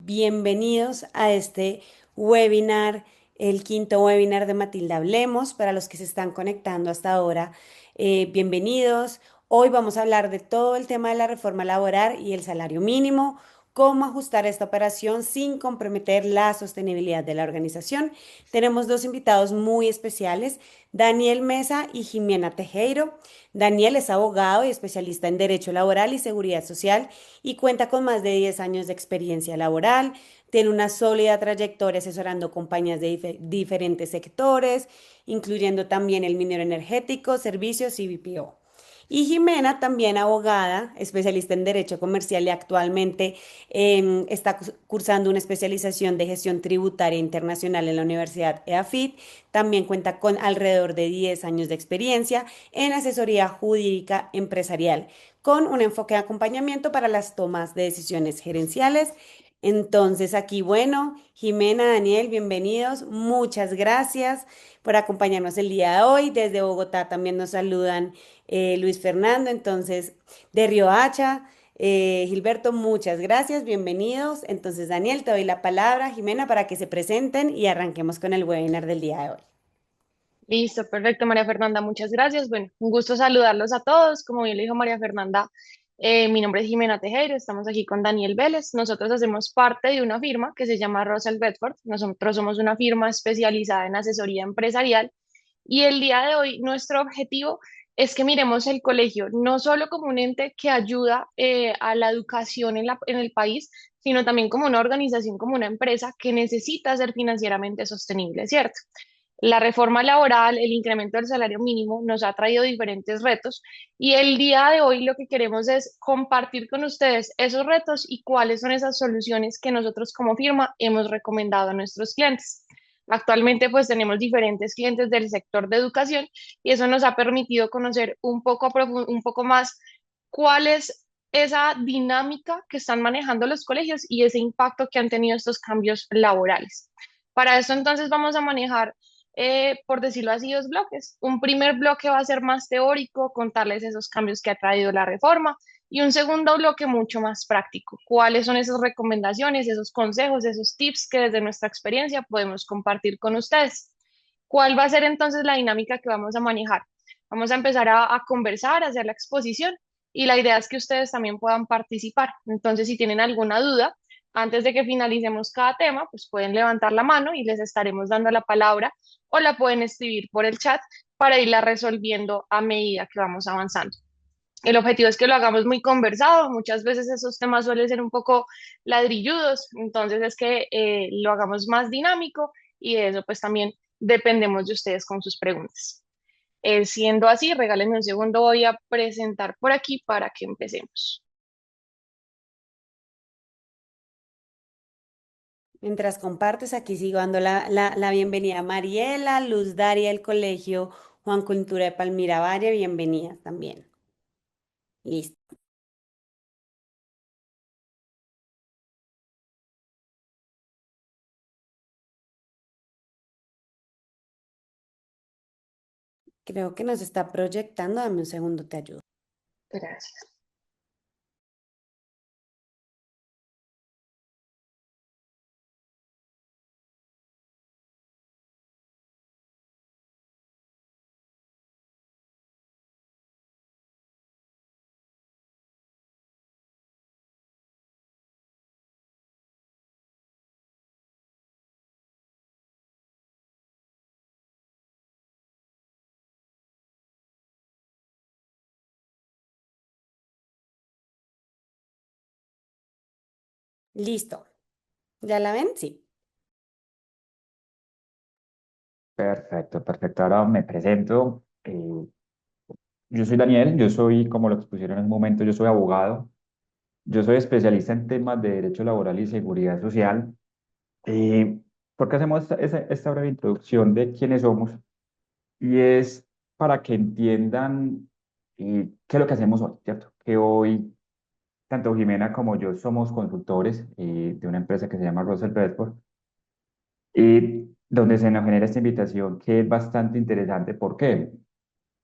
Bienvenidos a este webinar, el quinto webinar de Matilda Hablemos. Para los que se están conectando hasta ahora, bienvenidos. Hoy vamos a hablar de todo el tema de la reforma laboral y el salario mínimo, cómo ajustar esta operación sin comprometer la sostenibilidad de la organización. Tenemos dos invitados muy especiales, Daniel Mesa y Jimena Tejero. Daniel es abogado y especialista en Derecho Laboral y Seguridad Social y cuenta con más de 10 años de experiencia laboral. Tiene una sólida trayectoria asesorando compañías de diferentes sectores, incluyendo también el minero energético, servicios y BPO. Y Jimena, también abogada, especialista en Derecho Comercial y actualmente está cursando una especialización de gestión tributaria internacional en la Universidad EAFIT. También cuenta con alrededor de 10 años de experiencia en asesoría jurídica empresarial, con un enfoque de acompañamiento para las tomas de decisiones gerenciales. Entonces, aquí, bueno, Jimena, Daniel, bienvenidos. Muchas gracias por acompañarnos el día de hoy. Desde Bogotá también nos saludan Luis Fernando, entonces, de Riohacha. Gilberto, muchas gracias, bienvenidos. Entonces, Daniel, te doy la palabra, Jimena, para que se presenten y arranquemos con el webinar del día de hoy. Listo, perfecto, María Fernanda, muchas gracias. Bueno, un gusto saludarlos a todos. Como bien le dijo María Fernanda, mi nombre es Jimena Tejero, estamos aquí con Daniel Vélez. Nosotros hacemos parte de una firma que se llama Russell Bedford. Nosotros somos una firma especializada en asesoría empresarial y el día de hoy nuestro objetivo es que miremos el colegio no solo como un ente que ayuda a la educación en el país, sino también como una organización, como una empresa que necesita ser financieramente sostenible, ¿cierto? La reforma laboral, el incremento del salario mínimo nos ha traído diferentes retos y el día de hoy lo que queremos es compartir con ustedes esos retos y cuáles son esas soluciones que nosotros como firma hemos recomendado a nuestros clientes. Actualmente pues tenemos diferentes clientes del sector de educación y eso nos ha permitido conocer un poco más cuál es esa dinámica que están manejando los colegios y ese impacto que han tenido estos cambios laborales. Para eso entonces vamos a manejar por decirlo así, dos bloques. Un primer bloque va a ser más teórico, contarles esos cambios que ha traído la reforma, y un segundo bloque mucho más práctico. ¿Cuáles son esas recomendaciones, esos consejos, esos tips que desde nuestra experiencia podemos compartir con ustedes? ¿Cuál va a ser entonces la dinámica que vamos a manejar? Vamos a empezar a conversar, a hacer la exposición y la idea es que ustedes también puedan participar. Entonces, si tienen alguna duda, antes de que finalicemos cada tema, pues pueden levantar la mano y les estaremos dando la palabra o la pueden escribir por el chat para irla resolviendo a medida que vamos avanzando. El objetivo es que lo hagamos muy conversado, muchas veces esos temas suelen ser un poco ladrilludos, entonces es que lo hagamos más dinámico y de eso pues también dependemos de ustedes con sus preguntas. Siendo así, regálenme un segundo, voy a presentar por aquí para que empecemos. Mientras compartes, aquí sigo dando la bienvenida a Mariela, Luz Daria del Colegio Juan Cultura de Palmira Valle, bienvenida también. Listo. Creo que nos está proyectando. Dame un segundo, te ayudo. Gracias. Listo. ¿Ya la ven? Sí. Perfecto, perfecto. Ahora me presento. Yo soy Daniel, yo soy, como lo expusieron en un momento, yo soy abogado. Yo soy especialista en temas de derecho laboral y seguridad social. Eh, ¿Por qué hacemos esta breve introducción de quiénes somos? Y es para que entiendan qué es lo que hacemos hoy, ¿cierto? Que hoy, tanto Jimena como yo somos consultores de una empresa que se llama Russell Bedford, donde se nos genera esta invitación que es bastante interesante. ¿Por qué?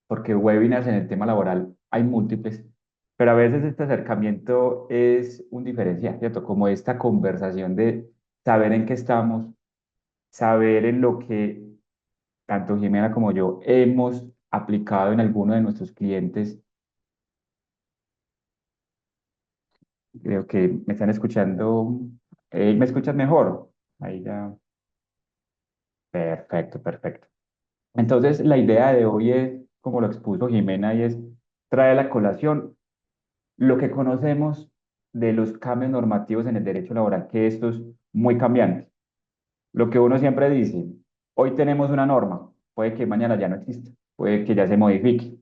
Porque webinars en el tema laboral hay múltiples, pero a veces este acercamiento es un diferencial, ¿cierto? Como esta conversación de saber en qué estamos, saber en lo que tanto Jimena como yo hemos aplicado en alguno de nuestros clientes. Creo que me están escuchando. ¿Me escuchas mejor? Ahí ya. Perfecto, perfecto. Entonces, la idea de hoy es, como lo expuso Jimena, y es traer a la colación lo que conocemos de los cambios normativos en el derecho laboral, que esto es muy cambiante. Lo que uno siempre dice, hoy tenemos una norma, puede que mañana ya no exista, puede que ya se modifique.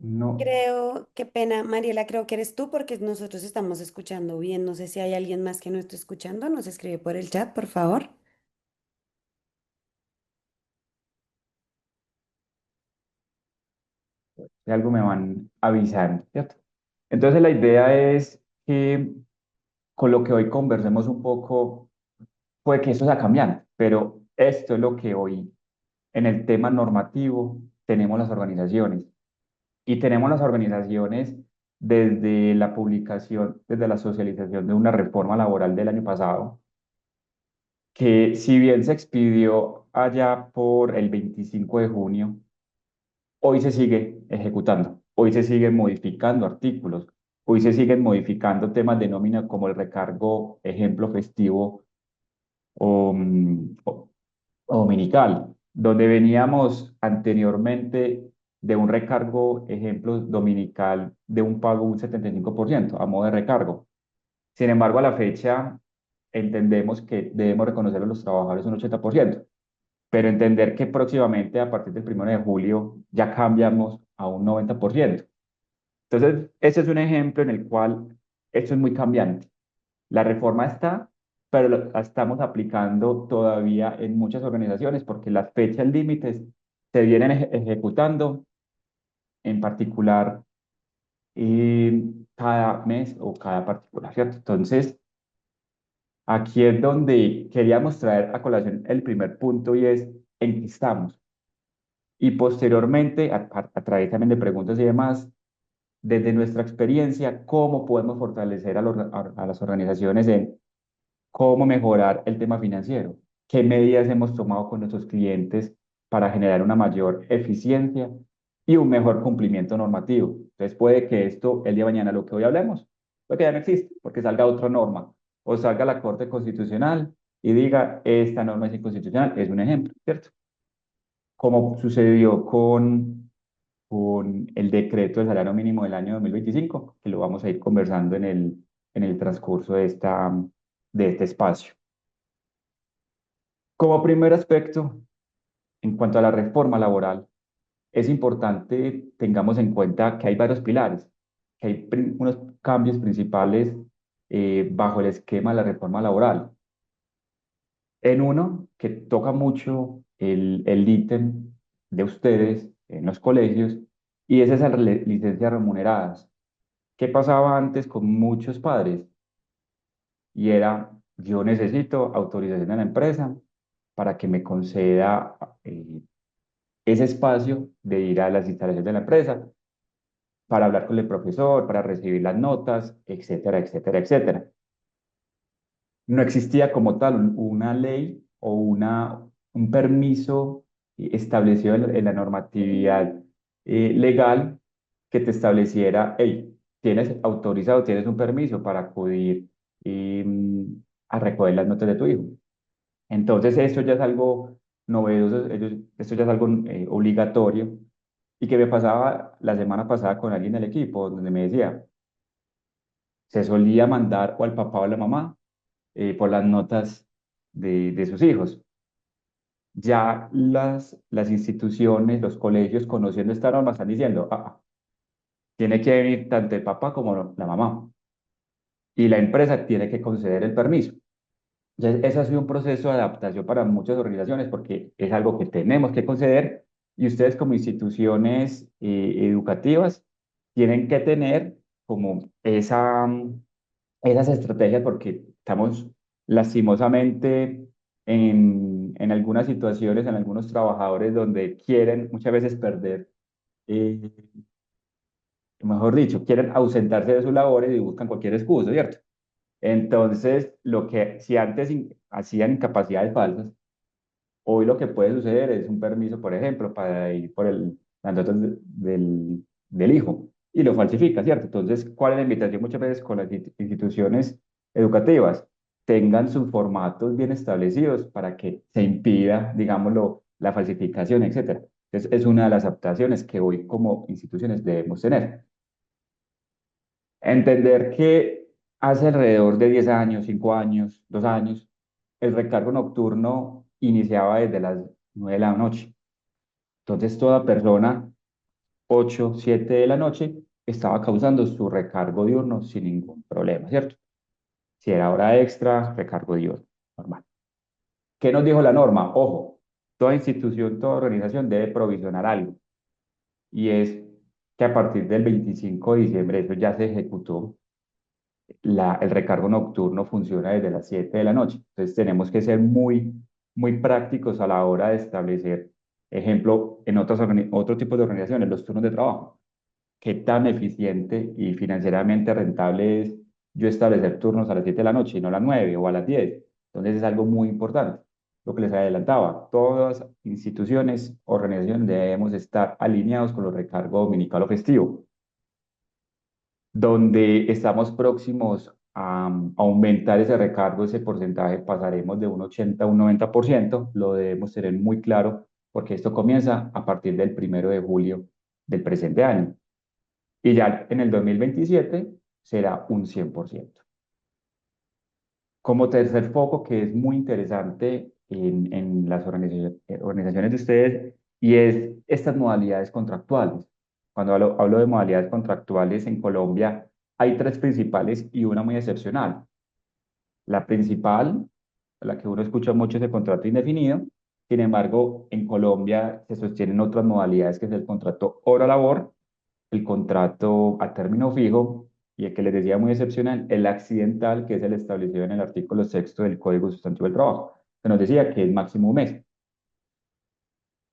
No, Creo, qué pena, Mariela, creo que eres tú porque nosotros estamos escuchando bien. No sé si hay alguien más que no esté escuchando. Nos escribe por el chat, por favor. de algo me van avisando, ¿cierto? Entonces, la idea es que con lo que hoy conversemos un poco, puede que esto sea cambiante, pero esto es lo que hoy en el tema normativo tenemos las organizaciones. Y tenemos las organizaciones desde la publicación, desde la socialización de una reforma laboral del año pasado, que si bien se expidió allá por el 25 de junio, hoy se sigue ejecutando, hoy se siguen modificando artículos, hoy se siguen modificando temas de nómina como el recargo, ejemplo festivo o, o dominical, donde veníamos anteriormente de un recargo, ejemplo, dominical de un pago un 75% a modo de recargo. Sin embargo, a la fecha entendemos que debemos reconocer a los trabajadores un 80%, pero entender que próximamente, a partir del 1 de julio, ya cambiamos a un 90%. Entonces, ese es un ejemplo en el cual esto es muy cambiante. La reforma está, pero la estamos aplicando todavía en muchas organizaciones porque las fechas límites se vienen ejecutando en particular cada mes o cada particular, ¿cierto? Entonces, aquí es donde queríamos traer a colación el primer punto y es en qué estamos. Y posteriormente, a través también de preguntas y demás, desde nuestra experiencia, cómo podemos fortalecer a las organizaciones en cómo mejorar el tema financiero, qué medidas hemos tomado con nuestros clientes para generar una mayor eficiencia y un mejor cumplimiento normativo. Entonces puede que esto, el día de mañana, lo que hoy hablemos, puede que ya no existe, porque salga otra norma o salga la Corte Constitucional y diga, esta norma es inconstitucional, es un ejemplo, ¿cierto? Como sucedió con el decreto del salario mínimo del año 2025, que lo vamos a ir conversando en el transcurso de este espacio. Como primer aspecto, en cuanto a la reforma laboral, es importante tengamos en cuenta que hay varios pilares, que hay unos cambios principales bajo el esquema de la reforma laboral. En uno que toca mucho el ítem de ustedes en los colegios, y es esas licencias remuneradas. ¿Qué pasaba antes con muchos padres? Y era, yo necesito autorización de la empresa para que me conceda ese espacio de ir a las instalaciones de la empresa para hablar con el profesor, para recibir las notas, etcétera, etcétera, etcétera. No existía como tal una ley o un permiso establecido en la normatividad legal que te estableciera, hey, tienes autorizado, tienes un permiso para acudir a recoger las notas de tu hijo. Entonces, esto ya es algo novedoso, esto ya es algo obligatorio. Y que me pasaba la semana pasada con alguien del equipo, donde me decía, se solía mandar o al papá o a la mamá por las notas de sus hijos. Ya las instituciones, los colegios, conociendo esta norma, están diciendo, tiene que venir tanto el papá como la mamá. Y la empresa tiene que conceder el permiso. Entonces, ese ha sido un proceso de adaptación para muchas organizaciones porque es algo que tenemos que conceder y ustedes como instituciones educativas tienen que tener como esas estrategias porque estamos lastimosamente en algunas situaciones, en algunos trabajadores donde quieren muchas veces perder eh, mejor dicho, quieren ausentarse de sus labores y buscan cualquier excusa, ¿cierto? Entonces, lo que si antes hacían incapacidades falsas, hoy lo que puede suceder es un permiso, por ejemplo, para ir por las notas del hijo y lo falsifica, ¿cierto? Entonces, ¿cuál es la invitación muchas veces con las instituciones educativas? Tengan sus formatos bien establecidos para que se impida, digámoslo, la falsificación, etcétera. Entonces, es una de las adaptaciones que hoy como instituciones debemos tener. Entender que hace alrededor de 10 años, 5 años, 2 años, el recargo nocturno iniciaba desde las 9 de la noche. Entonces, toda persona, 8 7 de la noche, estaba causando su recargo diurno sin ningún problema, ¿cierto? Si era hora extra, recargo diurno, normal. ¿Qué nos dijo la norma? Ojo, toda institución, toda organización debe provisionar algo. Y es que a partir del 25 de diciembre, eso ya se ejecutó, el recargo nocturno funciona desde las 7 de la noche. Entonces tenemos que ser muy prácticos a la hora de establecer, ejemplo, en otro tipo de organizaciones, los turnos de trabajo. ¿Qué tan eficiente y financieramente rentable es yo establecer turnos a las 7 de la noche y no a las 9 o a las 10? Entonces es algo muy importante. Lo que les adelantaba, todas instituciones, organizaciones debemos estar alineados con los recargos dominical o festivo donde estamos próximos a aumentar ese recargo, ese porcentaje, pasaremos de un 80 a un 90%, lo debemos tener muy claro porque esto comienza a partir del 1 de julio del presente año y ya en el 2027 será un 100%. Como tercer foco, que es muy interesante en las organizaciones de ustedes, y es estas modalidades contractuales. Cuando hablo de modalidades contractuales en Colombia, hay tres principales y una muy excepcional. La principal, la que uno escucha mucho, es el contrato indefinido. Sin embargo, en Colombia se sostienen otras modalidades, que es el contrato hora-labor, el contrato a término fijo y el que les decía muy excepcional, el accidental, que es el establecido en el artículo sexto del Código Sustantivo del Trabajo, que nos decía que es máximo un mes.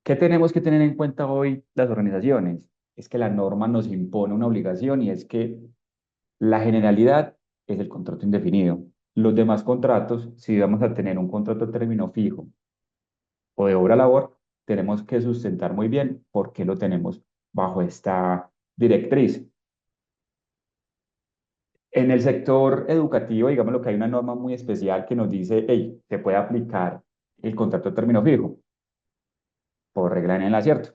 ¿Qué tenemos que tener en cuenta hoy las organizaciones? Es que la norma nos impone una obligación y es que la generalidad es el contrato indefinido. Los demás contratos, si vamos a tener un contrato a término fijo o de obra labor, tenemos que sustentar muy bien por qué lo tenemos bajo esta directriz. En el sector educativo, digamos lo que hay una norma muy especial que nos dice, hey, se puede aplicar el contrato a término fijo por regla en el acierto.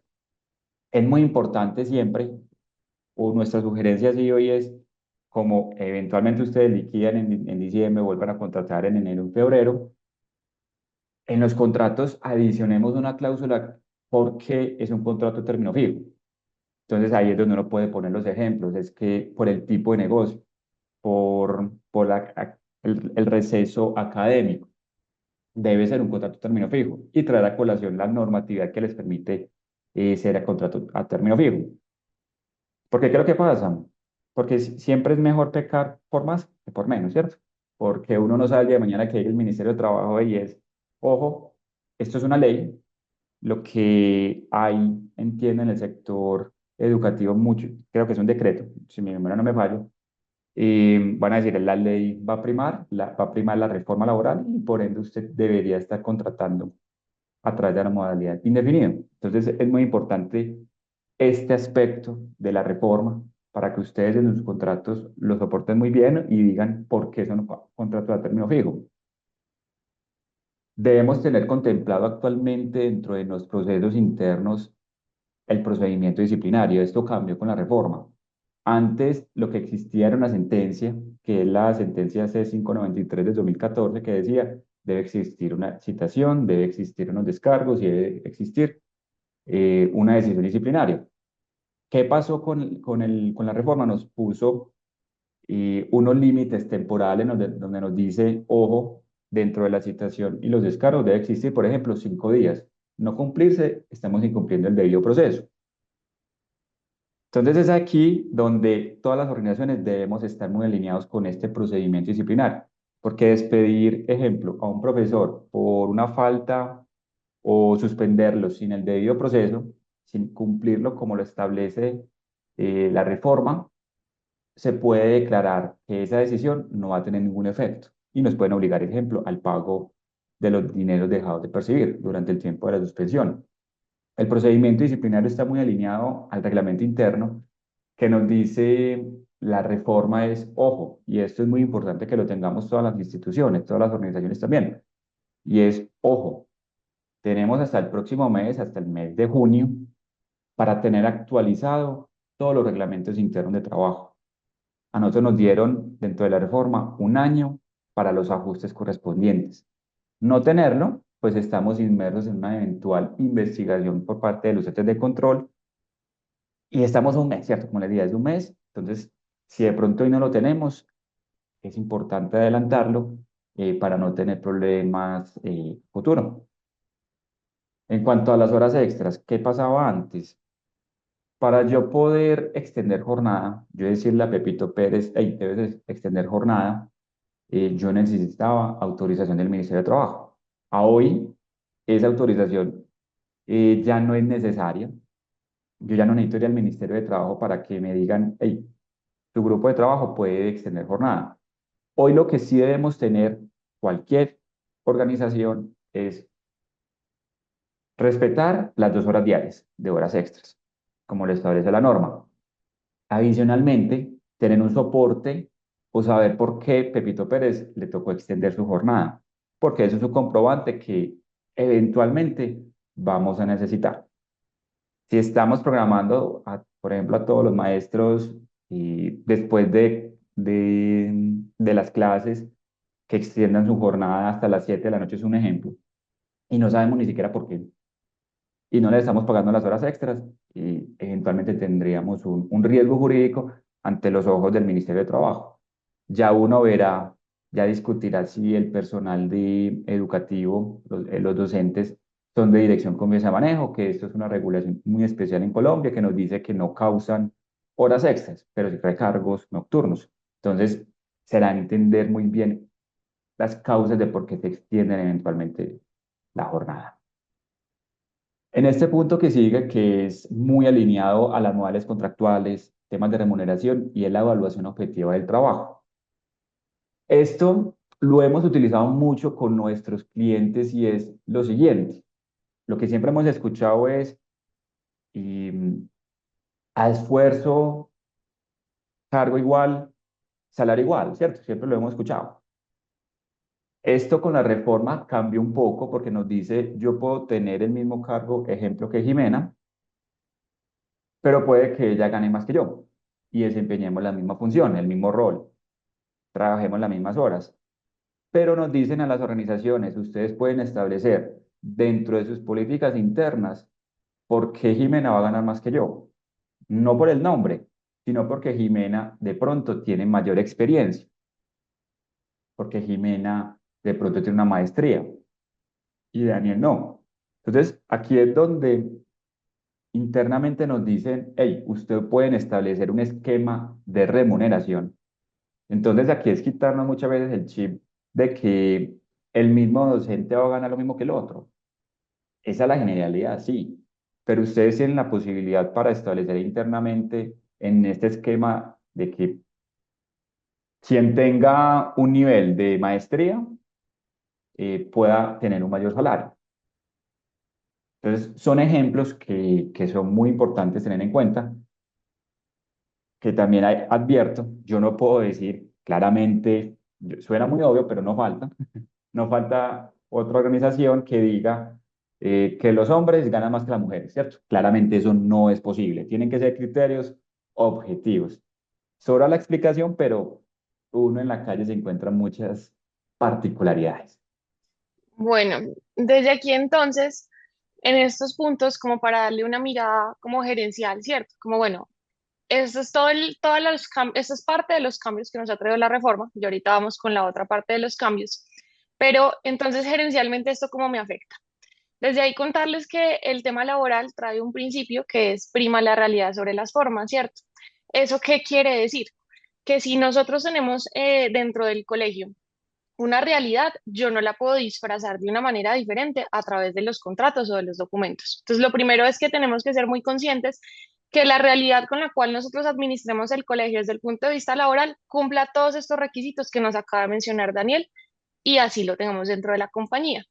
Es muy importante siempre, o nuestra sugerencia sí hoy es, como eventualmente ustedes liquidan en diciembre, vuelvan a contratar en enero, en febrero, en los contratos adicionemos una cláusula porque es un contrato a término fijo. Entonces ahí es donde uno puede poner los ejemplos, es que por el tipo de negocio, por el receso académico, debe ser un contrato a término fijo y traer a colación la normatividad que les permite ser a contrato a término fijo. Porque ¿qué es lo que pasa? Porque siempre es mejor pecar por más que por menos, ¿cierto? Porque uno no sabe el día de mañana que llegue el Ministerio de Trabajo y es, ojo, esto es una ley, lo que hay, entiendo, en el sector educativo mucho, creo que es un decreto, si mi memoria no me falla, van a decir, la ley va a primar, va a primar la reforma laboral y por ende usted debería estar contratando a través de la modalidad indefinida. Entonces es muy importante este aspecto de la reforma para que ustedes en sus contratos lo soporten muy bien y digan por qué son contratos a término fijo. Debemos tener contemplado actualmente dentro de los procesos internos el procedimiento disciplinario. Esto cambió con la reforma. Antes lo que existía era una sentencia, que es la sentencia C593 de 2014, que decía, debe existir una citación, debe existir unos descargos y debe existir una decisión disciplinaria. ¿Qué pasó con la reforma? Nos puso unos límites temporales donde nos dice, ojo, dentro de la citación y los descargos debe existir, por ejemplo, 5 días. No cumplirse, estamos incumpliendo el debido proceso. Entonces es aquí donde todas las organizaciones debemos estar muy alineados con este procedimiento disciplinario, porque despedir, ejemplo, a un profesor por una falta o suspenderlo sin el debido proceso sin cumplirlo como lo establece la reforma, se puede declarar que esa decisión no va a tener ningún efecto y nos pueden obligar, ejemplo, al pago de los dineros dejados de percibir durante el tiempo de la suspensión. El procedimiento disciplinario está muy alineado al reglamento interno que nos dice la reforma es, ojo, y esto es muy importante que lo tengamos todas las instituciones, todas las organizaciones también, y es, ojo, tenemos hasta el próximo mes, hasta el mes de junio, para tener actualizado todos los reglamentos internos de trabajo. A nosotros nos dieron, dentro de la reforma, un año para los ajustes correspondientes. No tenerlo, pues estamos inmersos en una eventual investigación por parte de los entes de control y estamos a un mes, ¿cierto? Como les dije, es un mes. Entonces, si de pronto hoy no lo tenemos, es importante adelantarlo para no tener problemas futuro. En cuanto a las horas extras, ¿qué pasaba antes? Para yo poder extender jornada, yo decirle a Pepito Pérez, hey, debes extender jornada, yo necesitaba autorización del Ministerio de Trabajo. A hoy, esa autorización ya no es necesaria. Yo ya no necesito ir al Ministerio de Trabajo para que me digan, hey, tu grupo de trabajo puede extender jornada. Hoy lo que sí debemos tener cualquier organización es respetar las 2 horas diarias de horas extras, como lo establece la norma. Adicionalmente, tener un soporte o saber por qué Pepito Pérez le tocó extender su jornada, porque eso es un comprobante que eventualmente vamos a necesitar. Si estamos programando, por ejemplo, a todos los maestros y después de las clases que extiendan su jornada hasta las 7 de la noche, es un ejemplo, y no sabemos ni siquiera por qué, y no le estamos pagando las horas extras, y eventualmente tendríamos un riesgo jurídico ante los ojos del Ministerio de Trabajo. Ya uno verá, ya discutirá si el personal educativo, los docentes, son de dirección con mesa de manejo, que esto es una regulación muy especial en Colombia que nos dice que no causan horas extras, pero sí recargos nocturnos. Entonces, será entender muy bien las causas de por qué se extienden eventualmente la jornada. En este punto que sigue, que es muy alineado a las modales contractuales, temas de remuneración y es la evaluación objetiva del trabajo. Esto lo hemos utilizado mucho con nuestros clientes y es lo siguiente. Lo que siempre hemos escuchado es y, a esfuerzo, cargo igual, salario igual, ¿cierto? Siempre lo hemos escuchado. Esto con la reforma cambia un poco porque nos dice, yo puedo tener el mismo cargo, ejemplo que Jimena, pero puede que ella gane más que yo y desempeñemos la misma función, el mismo rol, trabajemos las mismas horas. Pero nos dicen a las organizaciones, ustedes pueden establecer dentro de sus políticas internas por qué Jimena va a ganar más que yo. No por el nombre, sino porque Jimena de pronto tiene mayor experiencia, porque Jimena de pronto tiene una maestría y Daniel no. Entonces, aquí es donde internamente nos dicen, hey, ustedes pueden establecer un esquema de remuneración. Entonces, aquí es quitarnos muchas veces el chip de que el mismo docente va a ganar lo mismo que el otro. Esa es la generalidad, sí, pero ustedes tienen la posibilidad para establecer internamente en este esquema de que quien tenga un nivel de maestría pueda tener un mayor salario. Entonces, son ejemplos que son muy importantes tener en cuenta, que también advierto, yo no puedo decir claramente, suena muy obvio, pero no falta, no falta otra organización que diga que los hombres ganan más que las mujeres, ¿cierto? Claramente eso no es posible, tienen que ser criterios objetivos. Sobra la explicación, pero uno en la calle se encuentra muchas particularidades. Bueno, desde aquí entonces, en estos puntos, como para darle una mirada como gerencial, ¿cierto? Como bueno, esto es todos los esto es parte de los cambios que nos ha traído la reforma, y ahorita vamos con la otra parte de los cambios, pero entonces gerencialmente esto cómo me afecta. Desde ahí contarles que el tema laboral trae un principio que es prima la realidad sobre las formas, ¿cierto? ¿Eso qué quiere decir? Que si nosotros tenemos dentro del colegio una realidad, yo no la puedo disfrazar de una manera diferente a través de los contratos o de los documentos. Entonces, lo primero es que tenemos que ser muy conscientes que la realidad con la cual nosotros administremos el colegio desde el punto de vista laboral cumpla todos estos requisitos que nos acaba de mencionar Daniel y así lo tengamos dentro de la compañía.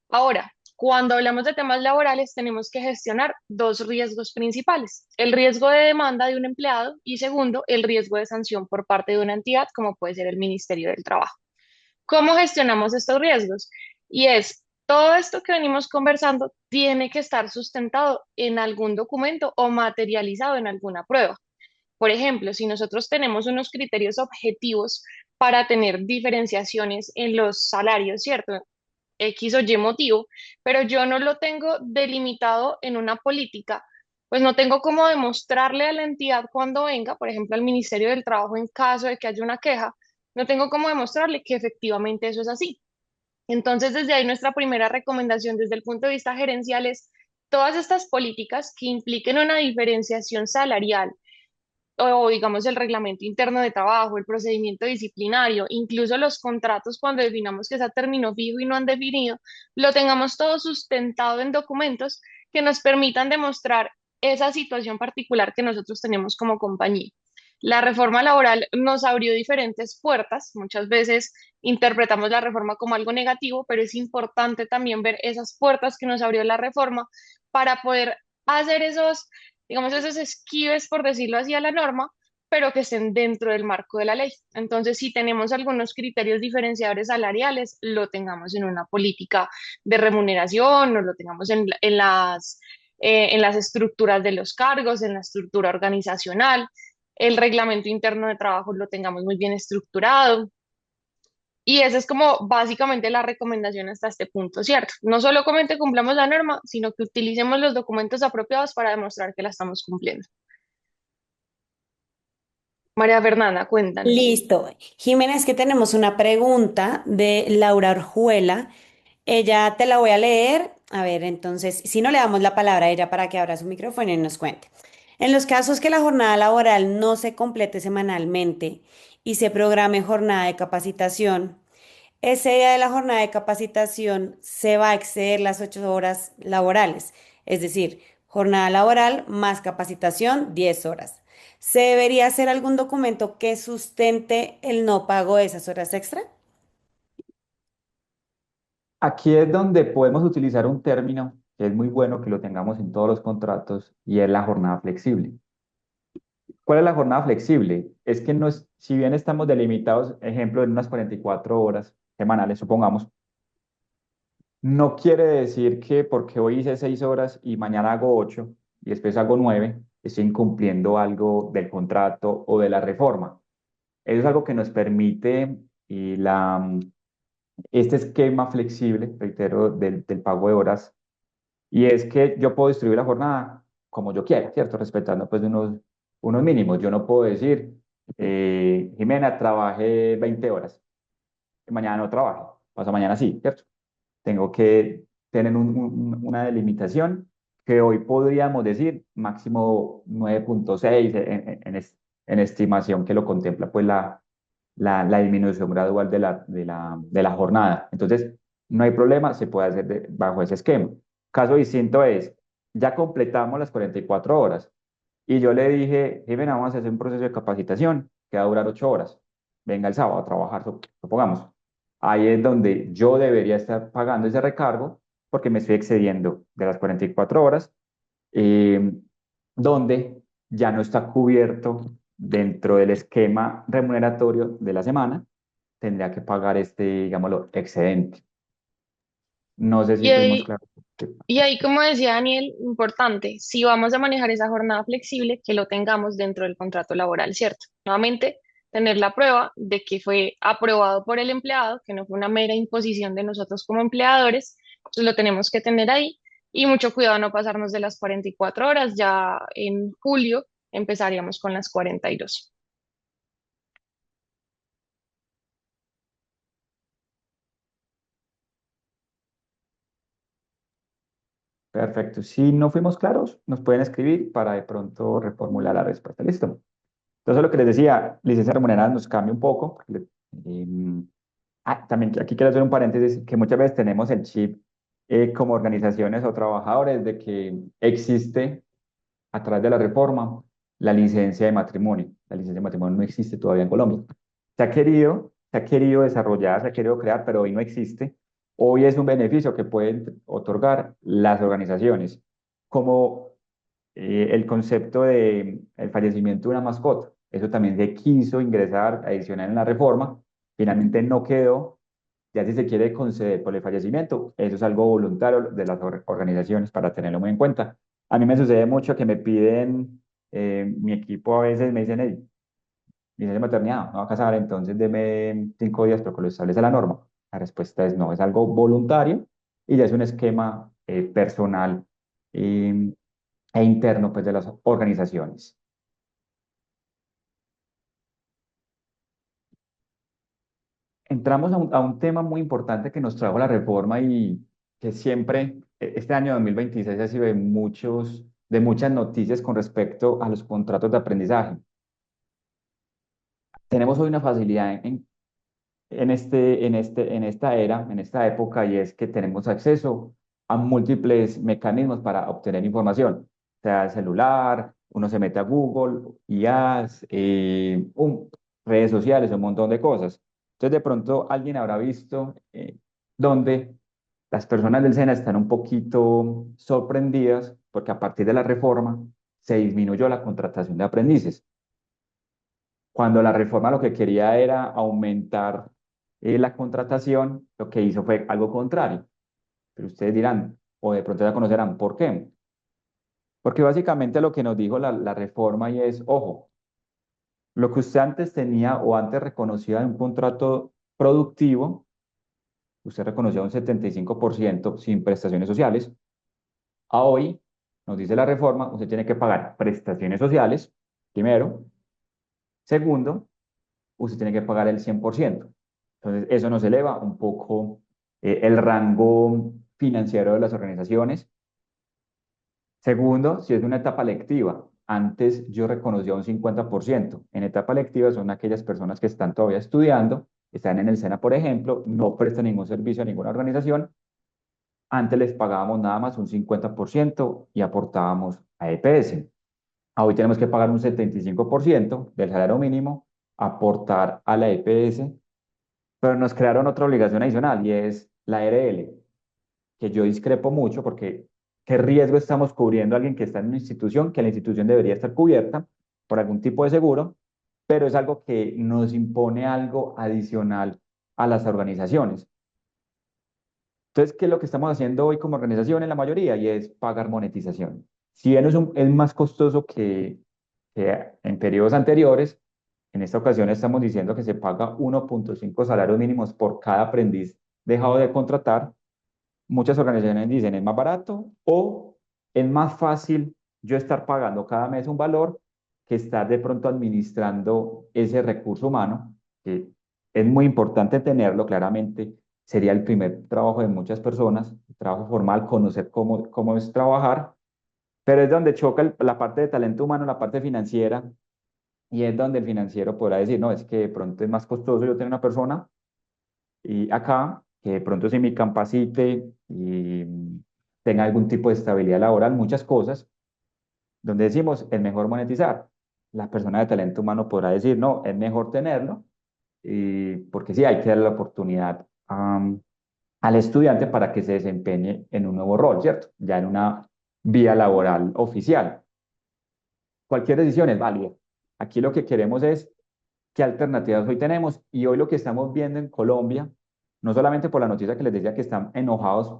Ahora, cuando hablamos de temas laborales, tenemos que gestionar dos riesgos principales: el riesgo de demanda de un empleado y segundo, el riesgo de sanción por parte de una entidad, como puede ser el Ministerio del Trabajo. ¿Cómo gestionamos estos riesgos? Y es, todo esto que venimos conversando tiene que estar sustentado en algún documento o materializado en alguna prueba. Por ejemplo, si nosotros tenemos unos criterios objetivos para tener diferenciaciones en los salarios, ¿cierto? X o Y motivo, pero yo no lo tengo delimitado en una política, pues no tengo cómo demostrarle a la entidad cuando venga, por ejemplo, al Ministerio del Trabajo en caso de que haya una queja, no tengo cómo demostrarle que efectivamente eso es así. Entonces, desde ahí nuestra primera recomendación desde el punto de vista gerencial es todas estas políticas que impliquen una diferenciación salarial o digamos el reglamento interno de trabajo, el procedimiento disciplinario, incluso los contratos cuando definamos que es a término fijo y no han definido, lo tengamos todo sustentado en documentos que nos permitan demostrar esa situación particular que nosotros tenemos como compañía. La reforma laboral nos abrió diferentes puertas. Muchas veces interpretamos la reforma como algo negativo, pero es importante también ver esas puertas que nos abrió la reforma para poder hacer esos, digamos, esos esquives, por decirlo así, a la norma, pero que estén dentro del marco de la ley. Entonces, si tenemos algunos criterios diferenciadores salariales, lo tengamos en una política de remuneración o lo tengamos en las estructuras de los cargos, en la estructura organizacional, el reglamento interno de trabajo lo tengamos muy bien estructurado. Y esa es como básicamente la recomendación hasta este punto, ¿cierto? No solamente cumplamos la norma, sino que utilicemos los documentos apropiados para demostrar que la estamos cumpliendo. María Fernanda, cuéntanos. Listo. Jimena, es que tenemos una pregunta de Laura Orjuela. Ella te la voy a leer. A ver, entonces, si no le damos la palabra a ella para que abra su micrófono y nos cuente. En los casos que la jornada laboral no se complete semanalmente y se programe jornada de capacitación, ese día de la jornada de capacitación se va a exceder las 8 horas laborales, es decir, jornada laboral más capacitación, 10 horas. ¿Se debería hacer algún documento que sustente el no pago de esas horas extra? Aquí es donde podemos utilizar un término que es muy bueno que lo tengamos en todos los contratos y es la jornada flexible. ¿Cuál es la jornada flexible? Es que no es, si bien estamos delimitados, ejemplo, en unas 44 horas semanales, supongamos, no quiere decir que porque hoy hice 6 horas y mañana hago 8 y después hago 9, estoy incumpliendo algo del contrato o de la reforma. Eso es algo que nos permite y este esquema flexible, reitero, del pago de horas, y es que yo puedo distribuir la jornada como yo quiera, ¿cierto? Respetando pues unos mínimos. Yo no puedo decir, Jimena, trabajé 20 horas, mañana no trabaje, pasado mañana sí, ¿cierto? Tengo que tener una delimitación que hoy podríamos decir máximo 9,6 en estimación que lo contempla pues la disminución gradual de la jornada. Entonces, no hay problema, se puede hacer bajo ese esquema. Caso distinto es, ya completamos las 44 horas y yo le dije, Jimena, vamos a hacer un proceso de capacitación que va a durar 8 horas. Venga el sábado a trabajar, supongamos. Ahí es donde yo debería estar pagando ese recargo porque me estoy excediendo de las 44 horas, eh, donde ya no está cubierto dentro del esquema remuneratorio de la semana, tendría que pagar este, digámoslo, excedente. No sé Y si fuimos ahí, claros. y ahí, como decía Daniel, importante, si vamos a manejar esa jornada flexible, que lo tengamos dentro del contrato laboral, ¿cierto? Nuevamente, tener la prueba de que fue aprobado por el empleado, que no fue una mera imposición de nosotros como empleadores, entonces lo tenemos que tener ahí. Y mucho cuidado no pasarnos de las 44 horas, ya en julio empezaríamos con las 42. Perfecto. Si no fuimos claros, nos pueden escribir para de pronto reformular la respuesta. Listo. Entonces, lo que les decía, licencia remunerada nos cambia un poco. Porque, También aquí quiero hacer un paréntesis, que muchas veces tenemos el chip como organizaciones o trabajadores de que existe a través de la reforma la licencia de matrimonio. La licencia de matrimonio no existe todavía en Colombia. Se ha querido desarrollar, se ha querido crear, pero hoy no existe. Hoy es un beneficio que pueden otorgar las organizaciones, como el concepto de el fallecimiento de una mascota. Eso también se quiso ingresar adicional en la reforma, finalmente no quedó. Ya si se quiere conceder por el fallecimiento, eso es algo voluntario de las organizaciones para tenerlo muy en cuenta. A mí me sucede mucho que me piden, mi equipo a veces me dicen, hey, licencia de maternidad, no va a casar, entonces deme 5 días porque lo establece la norma. La respuesta es no, es algo voluntario y ya es un esquema personal eh, e interno pues, de las organizaciones. Entramos a un tema muy importante que nos trajo la reforma y que siempre, este año 2026 ha sido de muchas noticias con respecto a los contratos de aprendizaje. Tenemos hoy una facilidad en esta era, en esta época, y es que tenemos acceso a múltiples mecanismos para obtener información, sea celular, uno se mete a Google, IAs, redes sociales, un montón de cosas. Entonces, de pronto alguien habrá visto donde las personas del SENA están un poquito sorprendidas porque a partir de la reforma se disminuyó la contratación de aprendices cuando la reforma lo que quería era aumentar la contratación, lo que hizo fue algo contrario. Pero ustedes dirán, o de pronto ya conocerán, ¿por qué? Porque básicamente lo que nos dijo la reforma y es, ojo, lo que usted antes tenía o antes reconocía en un contrato productivo, usted reconocía un 75% sin prestaciones sociales. A hoy, nos dice la reforma, usted tiene que pagar prestaciones sociales, primero. Segundo, usted tiene que pagar el 100%. Entonces, eso nos eleva un poco el rango financiero de las organizaciones. Segundo, si es una etapa lectiva. Antes yo reconocía un 50%. En etapa lectiva son aquellas personas que están todavía estudiando, están en el SENA, por ejemplo, no prestan ningún servicio a ninguna organización. Antes les pagábamos nada más un 50% y aportábamos a EPS. Hoy tenemos que pagar un 75% del salario mínimo, aportar a la EPS. Pero nos crearon otra obligación adicional y es la RL, que yo discrepo mucho porque ¿qué riesgo estamos cubriendo a alguien que está en una institución, que la institución debería estar cubierta por algún tipo de seguro, pero es algo que nos impone algo adicional a las organizaciones? Entonces, ¿qué es lo que estamos haciendo hoy como organización en la mayoría? Y es pagar monetización. Si bien es más costoso que en periodos anteriores, en esta ocasión estamos diciendo que se paga 1,5 salarios mínimos por cada aprendiz dejado de contratar. Muchas organizaciones dicen es más barato o es más fácil yo estar pagando cada mes un valor que estar de pronto administrando ese recurso humano, que es muy importante tenerlo claramente. Sería el primer trabajo de muchas personas, trabajo formal, conocer cómo es trabajar, pero es donde choca la parte de talento humano, la parte financiera, y es donde el financiero podrá decir, no, es que de pronto es más costoso yo tener una persona y acá, que de pronto se me capacite y tenga algún tipo de estabilidad laboral, muchas cosas, donde decimos, es mejor monetizar. La persona de talento humano podrá decir, no, es mejor tenerlo, porque sí, hay que darle la oportunidad al estudiante para que se desempeñe en un nuevo rol, ¿cierto? Ya en una vía laboral oficial. Cualquier decisión es válida. Aquí lo que queremos es qué alternativas hoy tenemos y hoy lo que estamos viendo en Colombia, no solamente por la noticia que les decía que están enojados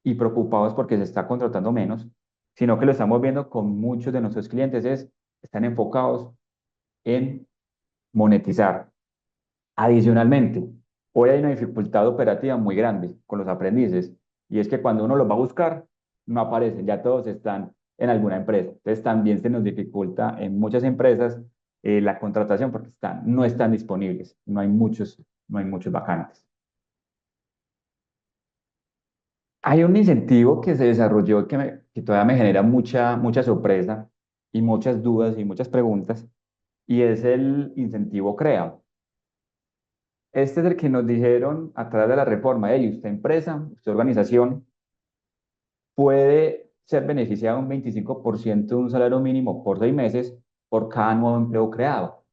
y preocupados porque se está contratando menos, sino que lo estamos viendo con muchos de nuestros clientes, están enfocados en monetizar. Adicionalmente, hoy hay una dificultad operativa muy grande con los aprendices y es que cuando uno los va a buscar, no aparecen, ya todos están en alguna empresa. Entonces también se nos dificulta en muchas empresas la contratación porque no están disponibles, no hay muchos vacantes. Hay un incentivo que se desarrolló que todavía me genera mucha sorpresa y muchas dudas y muchas preguntas, y es el incentivo CREA. Este es el que nos dijeron a través de la reforma, hey, usted empresa, usted organización, puede ser beneficiado un 25% de un salario mínimo por 6 meses por cada nuevo empleo creado.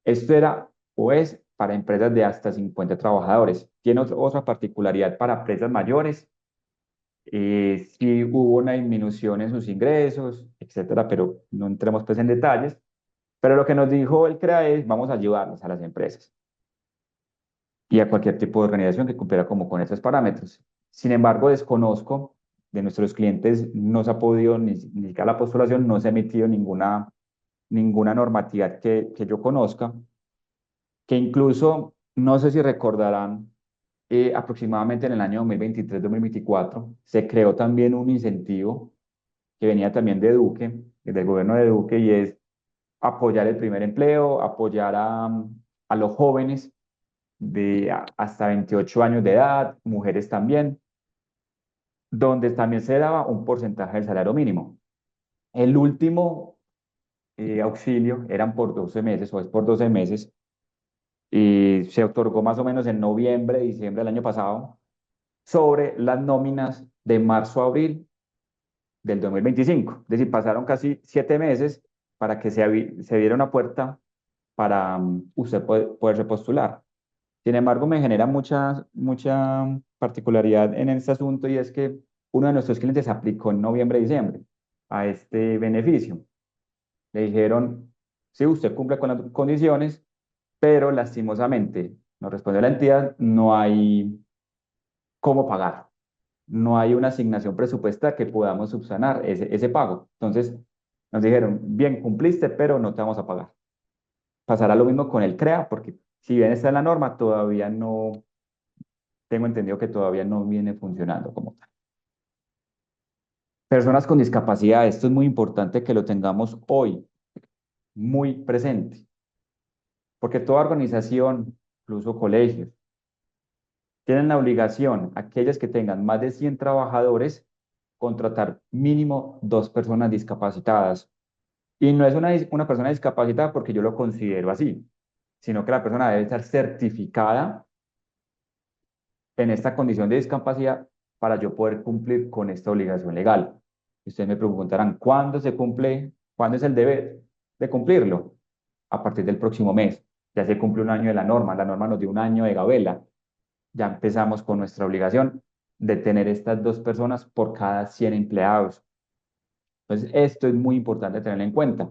Esto era o es para empresas de hasta 50 trabajadores. Tiene otra particularidad para empresas mayores. Si hubo una disminución en sus ingresos, etcétera, pero no entremos pues en detalles. Pero lo que nos dijo el CREA es, vamos a ayudarles a las empresas y a cualquier tipo de organización que cumpliera como con esos parámetros. Sin embargo, desconozco de nuestros clientes, no se ha podido, ni siquiera la postulación, no se ha emitido ninguna normativa que yo conozca, que incluso, no sé si recordarán, aproximadamente en el año 2023-2024, se creó también un incentivo que venía también de Duque, del gobierno de Duque, y es apoyar el primer empleo, apoyar a los jóvenes hasta 28 años de edad, mujeres también, donde también se daba un porcentaje del salario mínimo. El último auxilio eran por 12 meses o es por 12 meses y se otorgó más o menos en noviembre, diciembre del año pasado sobre las nóminas de marzo a abril del 2025. Es decir, pasaron casi 7 meses para que se diera una puerta para usted poderse postular. Sin embargo, me genera mucha particularidad en este asunto y es que uno de nuestros clientes aplicó en noviembre-diciembre a este beneficio. Le dijeron, sí, usted cumple con las condiciones, pero lastimosamente, nos respondió la entidad, no hay cómo pagar. No hay una asignación presupuestal que podamos subsanar ese pago. Entonces, nos dijeron, bien, cumpliste, pero no te vamos a pagar. Pasará lo mismo con el CREA, porque si bien está en la norma, todavía no, tengo entendido que todavía no viene funcionando como tal. Personas con discapacidad, esto es muy importante que lo tengamos hoy muy presente, porque toda organización, incluso colegios, tienen la obligación, aquellas que tengan más de 100 trabajadores, contratar mínimo 2 personas discapacitadas. Y no es una persona discapacitada porque yo lo considero así, sino que la persona debe estar certificada en esta condición de discapacidad para yo poder cumplir con esta obligación legal. Ustedes me preguntarán, ¿cuándo se cumple? ¿Cuándo es el deber de cumplirlo? A partir del próximo mes. Ya se cumple un año de la norma. La norma nos dio un año de gabela. Ya empezamos con nuestra obligación de tener estas 2 personas por cada 100 empleados. Entonces, esto es muy importante tenerlo en cuenta.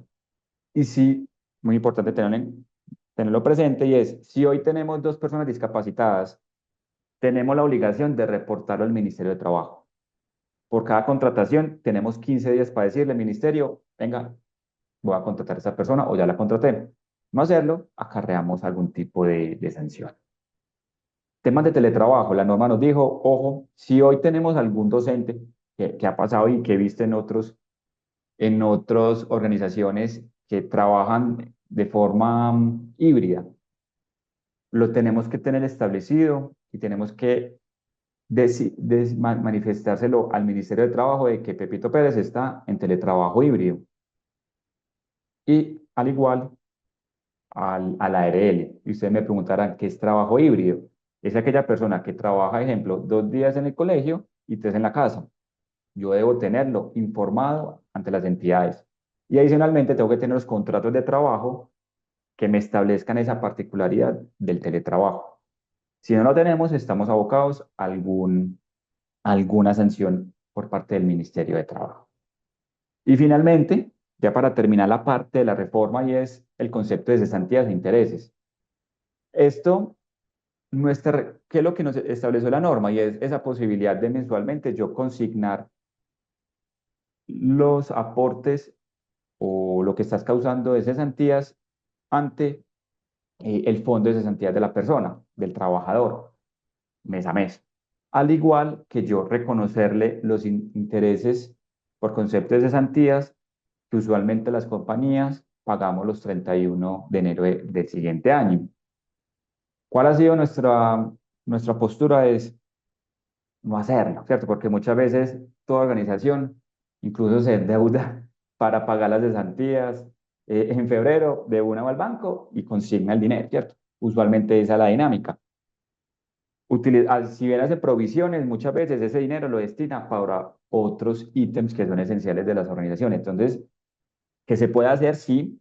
Y sí, muy importante tenerlo presente y es, si hoy tenemos 2 personas discapacitadas, tenemos la obligación de reportarlo al Ministerio de Trabajo. Por cada contratación tenemos 15 días para decirle al ministerio, venga, voy a contratar a esta persona o ya la contraté. No hacerlo, acarreamos algún tipo de sanción. Temas de teletrabajo, la norma nos dijo, ojo, si hoy tenemos algún docente que ha pasado y que he visto en otras organizaciones que trabajan de forma híbrida, lo tenemos que tener establecido y tenemos que manifestárselo al Ministerio de Trabajo de que Pepito Pérez está en teletrabajo híbrido. Y al igual a la ARL. Y ustedes me preguntarán, ¿qué es trabajo híbrido? Es aquella persona que trabaja, ejemplo, 2 días en el colegio y 3 en la casa. Yo debo tenerlo informado ante las entidades. Y adicionalmente tengo que tener los contratos de trabajo que me establezcan esa particularidad del teletrabajo. Si no lo tenemos, estamos abocados a alguna sanción por parte del Ministerio de Trabajo. Y finalmente, ya para terminar la parte de la reforma, y es el concepto de cesantías de intereses. Esto, ¿qué es lo que nos estableció la norma? Y es esa posibilidad de mensualmente yo consignar los aportes o lo que estás causando de cesantías ante el fondo de cesantías de la persona, del trabajador, mes a mes. Al igual que yo reconocerle los intereses por concepto de cesantías que usualmente las compañías pagamos los 31 de enero del siguiente año. ¿Cuál ha sido nuestra postura? Es no hacerlo, ¿cierto? Porque muchas veces toda organización incluso se endeuda para pagar las cesantías. En febrero de una va al banco y consigna el dinero, ¿cierto? Usualmente esa es la dinámica. Si bien hace provisiones, muchas veces ese dinero lo destina para otros ítems que son esenciales de las organizaciones. Entonces, que se puede hacer, sí,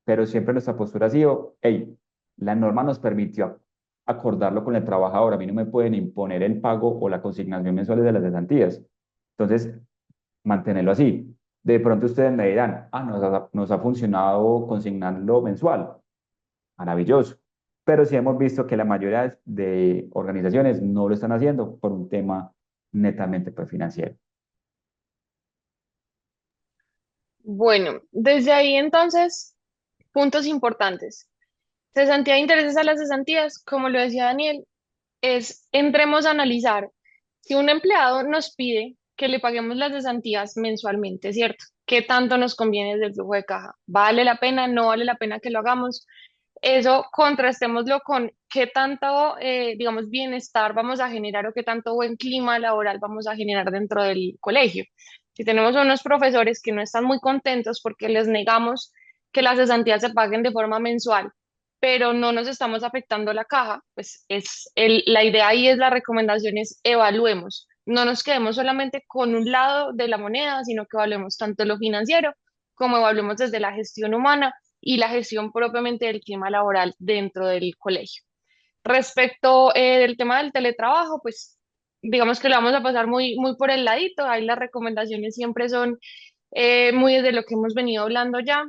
pero siempre nuestra postura ha sido, hey, la norma nos permitió acordarlo con el trabajador, a mí no me pueden imponer el pago o la consignación mensual de las cesantías. Entonces, mantenerlo así. De pronto ustedes me dirán, nos ha funcionado consignarlo mensual. Maravilloso. Pero sí hemos visto que la mayoría de organizaciones no lo están haciendo por un tema netamente pues, financiero. Bueno, desde ahí entonces, puntos importantes. Cesantía de intereses a las cesantías, como lo decía Daniel, es entremos a analizar si un empleado nos pide que le paguemos las cesantías mensualmente, ¿cierto? ¿Qué tanto nos conviene desde el flujo de caja? ¿Vale la pena? ¿No vale la pena que lo hagamos? Eso contrastémoslo con qué tanto, digamos, bienestar vamos a generar o qué tanto buen clima laboral vamos a generar dentro del colegio. Si tenemos unos profesores que no están muy contentos porque les negamos que las cesantías se paguen de forma mensual, pero no nos estamos afectando la caja, pues la idea ahí es la recomendación es evaluemos. No nos quedemos solamente con un lado de la moneda, sino que evaluemos tanto lo financiero como evaluemos desde la gestión humana y la gestión propiamente del clima laboral dentro del colegio. Respecto del tema del teletrabajo, pues digamos que lo vamos a pasar muy por el ladito. Ahí las recomendaciones siempre son muy desde lo que hemos venido hablando ya.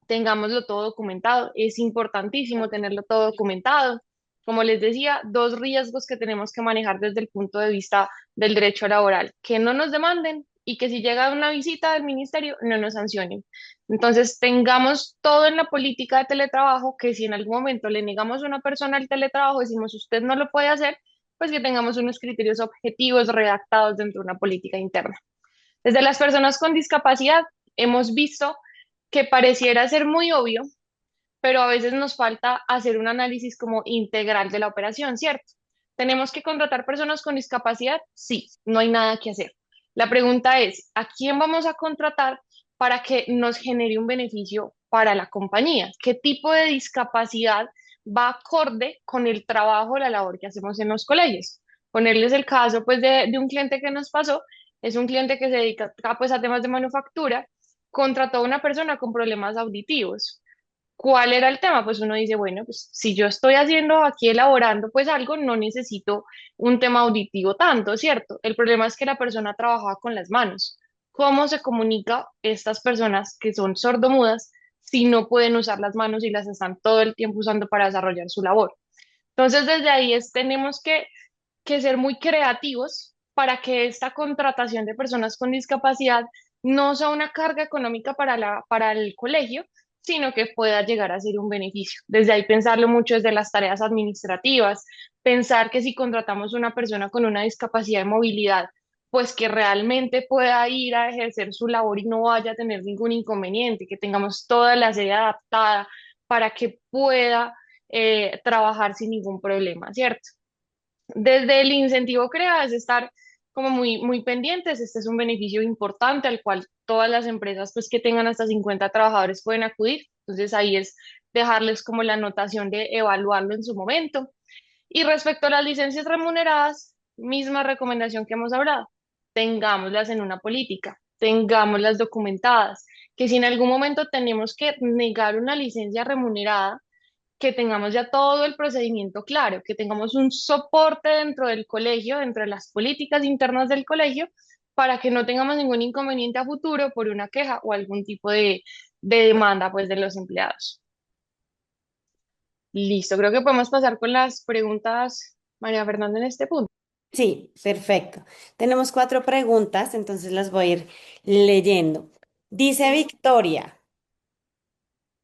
Tengámoslo todo documentado. Es importantísimo tenerlo todo documentado. Como les decía, dos riesgos que tenemos que manejar desde el punto de vista del derecho laboral, que no nos demanden y que si llega una visita del ministerio no nos sancionen. Entonces, tengamos todo en la política de teletrabajo, que si en algún momento le negamos a una persona el teletrabajo, decimos usted no lo puede hacer, pues que tengamos unos criterios objetivos redactados dentro de una política interna. Desde las personas con discapacidad, hemos visto que pareciera ser muy obvio, pero a veces nos falta hacer un análisis como integral de la operación, ¿cierto? ¿Tenemos que contratar personas con discapacidad? Sí, no hay nada que hacer. La pregunta es, ¿a quién vamos a contratar para que nos genere un beneficio para la compañía? ¿Qué tipo de discapacidad va acorde con el trabajo o la labor que hacemos en los colegios? Ponerles el caso pues de un cliente que nos pasó, es un cliente que se dedica pues a temas de manufactura, contrató a una persona con problemas auditivos. ¿Cuál era el tema? Pues uno dice, bueno, pues si yo estoy haciendo aquí elaborando pues algo, no necesito un tema auditivo tanto, ¿cierto? El problema es que la persona trabajaba con las manos. ¿Cómo se comunica estas personas que son sordomudas si no pueden usar las manos y las están todo el tiempo usando para desarrollar su labor? Entonces, desde ahí tenemos que ser muy creativos para que esta contratación de personas con discapacidad no sea una carga económica para el colegio, sino que pueda llegar a ser un beneficio. Desde ahí pensarlo mucho desde las tareas administrativas, pensar que si contratamos una persona con una discapacidad de movilidad, pues que realmente pueda ir a ejercer su labor y no vaya a tener ningún inconveniente, que tengamos toda la sede adaptada para que pueda trabajar sin ningún problema, ¿cierto? Desde el incentivo CREA es estar como muy pendientes. Este es un beneficio importante al cual todas las empresas pues que tengan hasta 50 trabajadores pueden acudir. Entonces ahí es dejarles como la anotación de evaluarlo en su momento. Y respecto a las licencias remuneradas, misma recomendación que hemos hablado, tengámoslas en una política, tengámoslas documentadas, que si en algún momento tenemos que negar una licencia remunerada, que tengamos ya todo el procedimiento claro, que tengamos un soporte dentro del colegio, dentro de las políticas internas del colegio, para que no tengamos ningún inconveniente a futuro por una queja o algún tipo de demanda pues de los empleados. Listo, creo que podemos pasar con las preguntas, María Fernanda, en este punto. Sí, perfecto. Tenemos cuatro preguntas, entonces las voy a ir leyendo. Dice Victoria,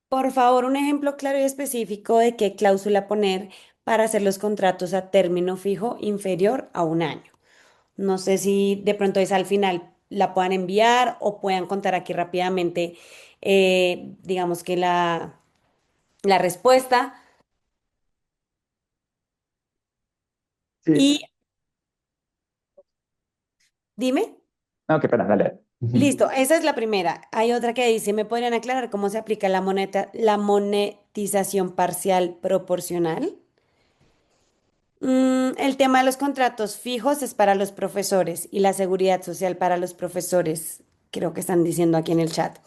por favor, un ejemplo claro y específico de qué cláusula poner para hacer los contratos a término fijo inferior a un año. No sé si de pronto es al final la puedan enviar o puedan contar aquí rápidamente, digamos que la respuesta. Sí. Y dime. No, qué pena, dale. Listo, esa es la primera. Hay otra que dice, ¿me podrían aclarar cómo se aplica la moneda, la monetización? monetización parcial proporcional. El tema de los contratos fijos es para los profesores y la seguridad social para los profesores, creo que están diciendo aquí en el chat.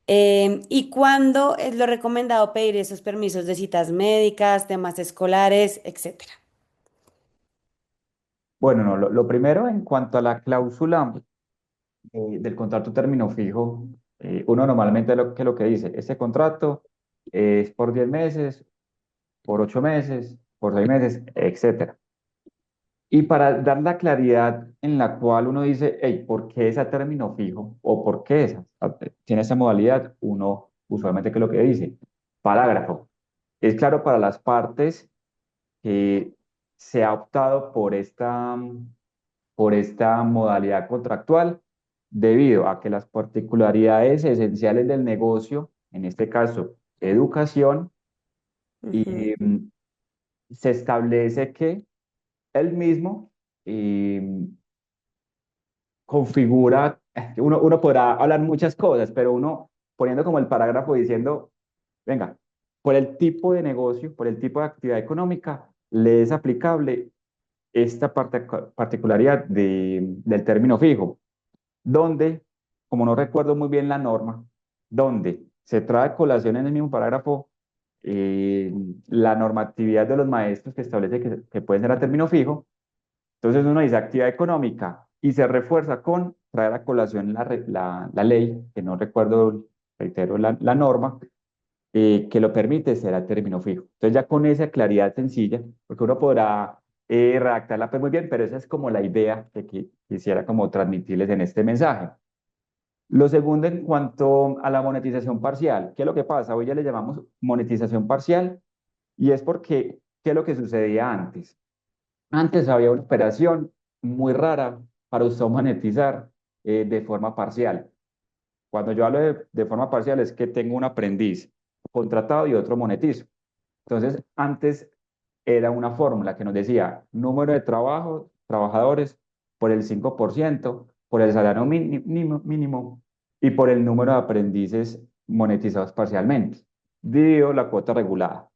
¿Y cuándo es lo recomendado pedir esos permisos de citas médicas, temas escolares, etcétera? Bueno, no, lo primero en cuanto a la cláusula del contrato término fijo, uno normalmente lo que dice, este contrato es por 10 meses, por 8 meses, por 6 meses, etcétera. Y para dar la claridad en la cual uno dice, hey, ¿por qué es a término fijo? ¿O por qué tiene esa modalidad? Uno usualmente, ¿qué es lo que dice? Parágrafo. Es claro para las partes que se ha optado por esta modalidad contractual debido a que las particularidades esenciales del negocio, en este caso, educación, Ujú, y se establece que el mismo configura, uno podrá hablar muchas cosas, pero uno poniendo como el parágrafo diciendo, venga, por el tipo de negocio, por el tipo de actividad económica, le es aplicable esta particularidad del término fijo, donde, como no recuerdo muy bien la norma, donde se trae a colación en el mismo parágrafo eh, la normatividad de los maestros que establece que puede ser a término fijo. Entonces uno dice actividad económica y se refuerza con traer a colación la ley, que no recuerdo, reitero, la norma, que lo permite ser a término fijo. Entonces ya con esa claridad sencilla, porque uno podrá redactarla pues muy bien, pero esa es como la idea que quisiera como transmitirles en este mensaje. Lo segundo, en cuanto a la monetización parcial, ¿qué es lo que pasa? Hoy ya le llamamos monetización parcial y es porque, ¿qué es lo que sucedía antes? Antes había una operación muy rara para usted monetizar de forma parcial. Cuando yo hablo de forma parcial es que tengo un aprendiz contratado y otro monetizo. Entonces, antes era una fórmula que nos decía número de trabajadores por el 5%, por el salario mínimo y por el número de aprendices monetizados parcialmente, dividido la cuota regulada.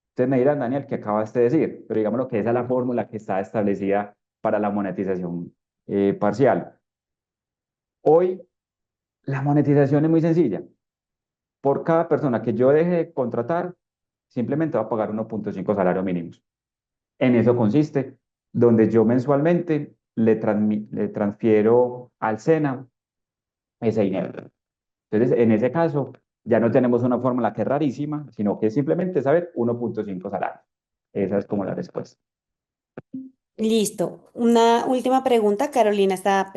Ustedes me dirán, Daniel, ¿qué acabaste de decir? Pero digamos que esa es la fórmula que está establecida para la monetización parcial. Hoy la monetización es muy sencilla. Por cada persona que yo deje de contratar, simplemente va a pagar 1,5 salarios mínimos. En eso consiste, donde yo mensualmente le transfiero al SENA ese dinero. Entonces, en ese caso, ya no tenemos una fórmula que es rarísima, sino que es simplemente saber 1,5 salarios. Esa es como la respuesta. listo. Una última pregunta. Carolina está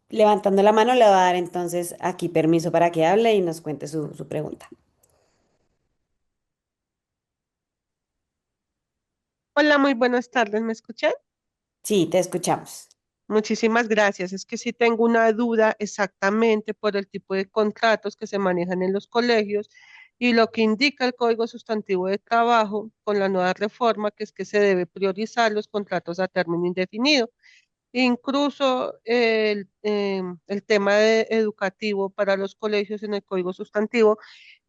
levantando la mano. Le va a dar entonces aquí permiso para que hable y nos cuente su pregunta. Hola, muy buenas tardes, ¿me escuchan? Sí, te escuchamos. Muchísimas gracias. Es que sí tengo una duda exactamente por el tipo de contratos que se manejan en los colegios y lo que indica el Código Sustantivo de Trabajo con la nueva reforma, que es que se debe priorizar los contratos a término indefinido. Incluso el tema educativo para los colegios en el Código Sustantivo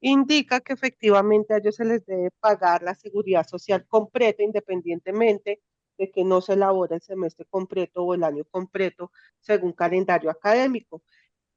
indica que efectivamente a ellos se les debe pagar la seguridad social completa independientemente de que no se elabore el semestre completo o el año completo según calendario académico.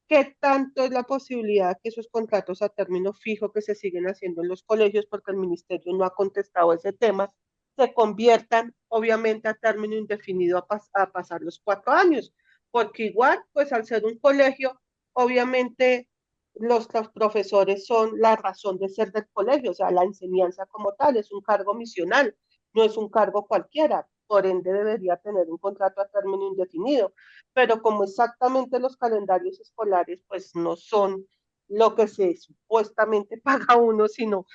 ¿Qué tanto es la posibilidad que esos contratos a término fijo que se siguen haciendo en los colegios, porque el ministerio no ha contestado ese tema, se conviertan obviamente a término indefinido a pasar los 4 años? Porque igual, pues al ser un colegio, obviamente los profesores son la razón de ser del colegio, o sea, la enseñanza como tal es un cargo misional, no es un cargo cualquiera, por ende debería tener un contrato a término indefinido, pero como exactamente los calendarios escolares pues no son lo que se supuestamente paga uno, sino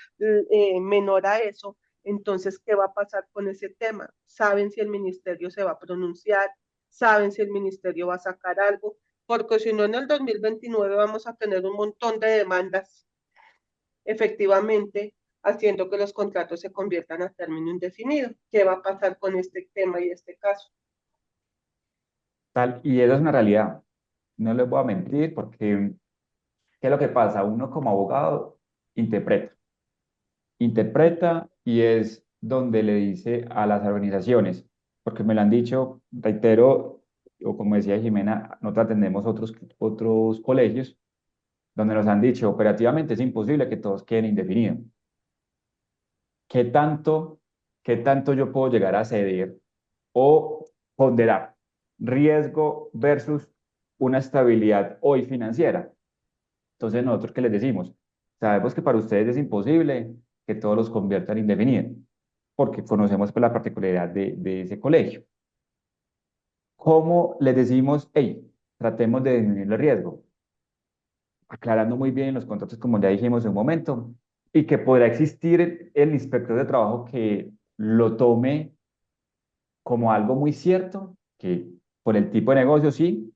menor a eso, entonces, ¿qué va a pasar con ese tema? ¿Saben si el ministerio se va a pronunciar? ¿Saben si el ministerio va a sacar algo? Porque si no, en el 2029 vamos a tener un montón de demandas, efectivamente, haciendo que los contratos se conviertan a término indefinido. ¿Qué va a pasar con este tema y este caso? Y esa es una realidad. No les voy a mentir porque, ¿qué es lo que pasa? Uno como abogado interpreta. interpreta y es donde le dice a las organizaciones, porque me lo han dicho, reitero, o como decía Jimena, nosotros atendemos otros colegios donde nos han dicho operativamente es imposible que todos queden indefinidos. ¿Qué tanto, qué tanto yo puedo llegar a ceder o ponderar riesgo versus una estabilidad hoy financiera? Entonces, nosotros qué les decimos, sabemos que para ustedes es imposible que todos los conviertan indefinidos, porque conocemos pues, la particularidad de ese colegio. ¿Cómo les decimos, hey, tratemos de disminuir el riesgo? Aclarando muy bien los contratos, como ya dijimos en un momento, y que podrá existir el inspector de trabajo que lo tome como algo muy cierto, que por el tipo de negocio sí,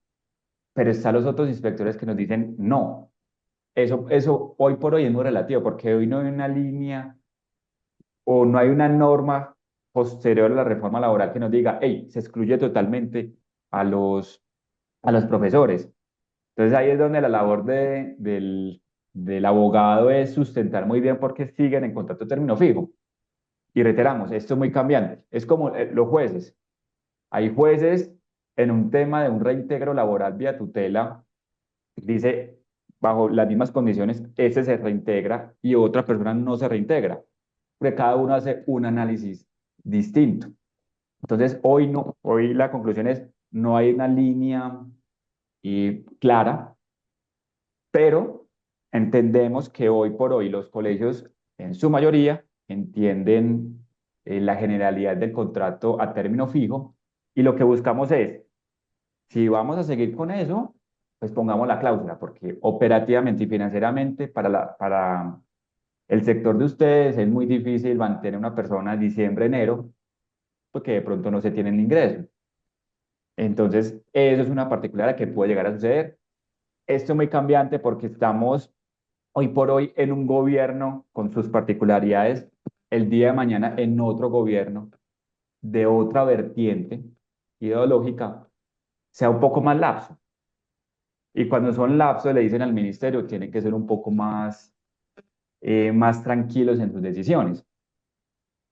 pero están los otros inspectores que nos dicen no. Eso hoy por hoy es muy relativo, porque hoy no hay una línea o no hay una norma posterior a la reforma laboral que nos diga, hey, se excluye totalmente a los profesores. Entonces ahí es donde la labor del abogado es sustentar muy bien por qué siguen en contrato de término fijo. Y reiteramos, esto es muy cambiante. Es como los jueces. Hay jueces en un tema de un reintegro laboral vía tutela, dice, bajo las mismas condiciones, ese se reintegra y otra persona no se reintegra, porque cada uno hace un análisis distinto. Entonces, hoy no, hoy la conclusión es, no hay una línea clara, pero entendemos que hoy por hoy los colegios, en su mayoría, entienden la generalidad del contrato a término fijo y lo que buscamos es, si vamos a seguir con eso, pues pongamos la cláusula, porque operativamente y financieramente para el sector de ustedes es muy difícil mantener una persona diciembre, enero, porque de pronto no se tienen ingresos. Entonces, eso es una particularidad que puede llegar a suceder. Esto es muy cambiante porque estamos hoy por hoy en un gobierno con sus particularidades, el día de mañana en otro gobierno de otra vertiente ideológica, sea un poco más lapso. Y cuando son lapsos, le dicen al ministerio, tienen que ser un poco más tranquilos en sus decisiones.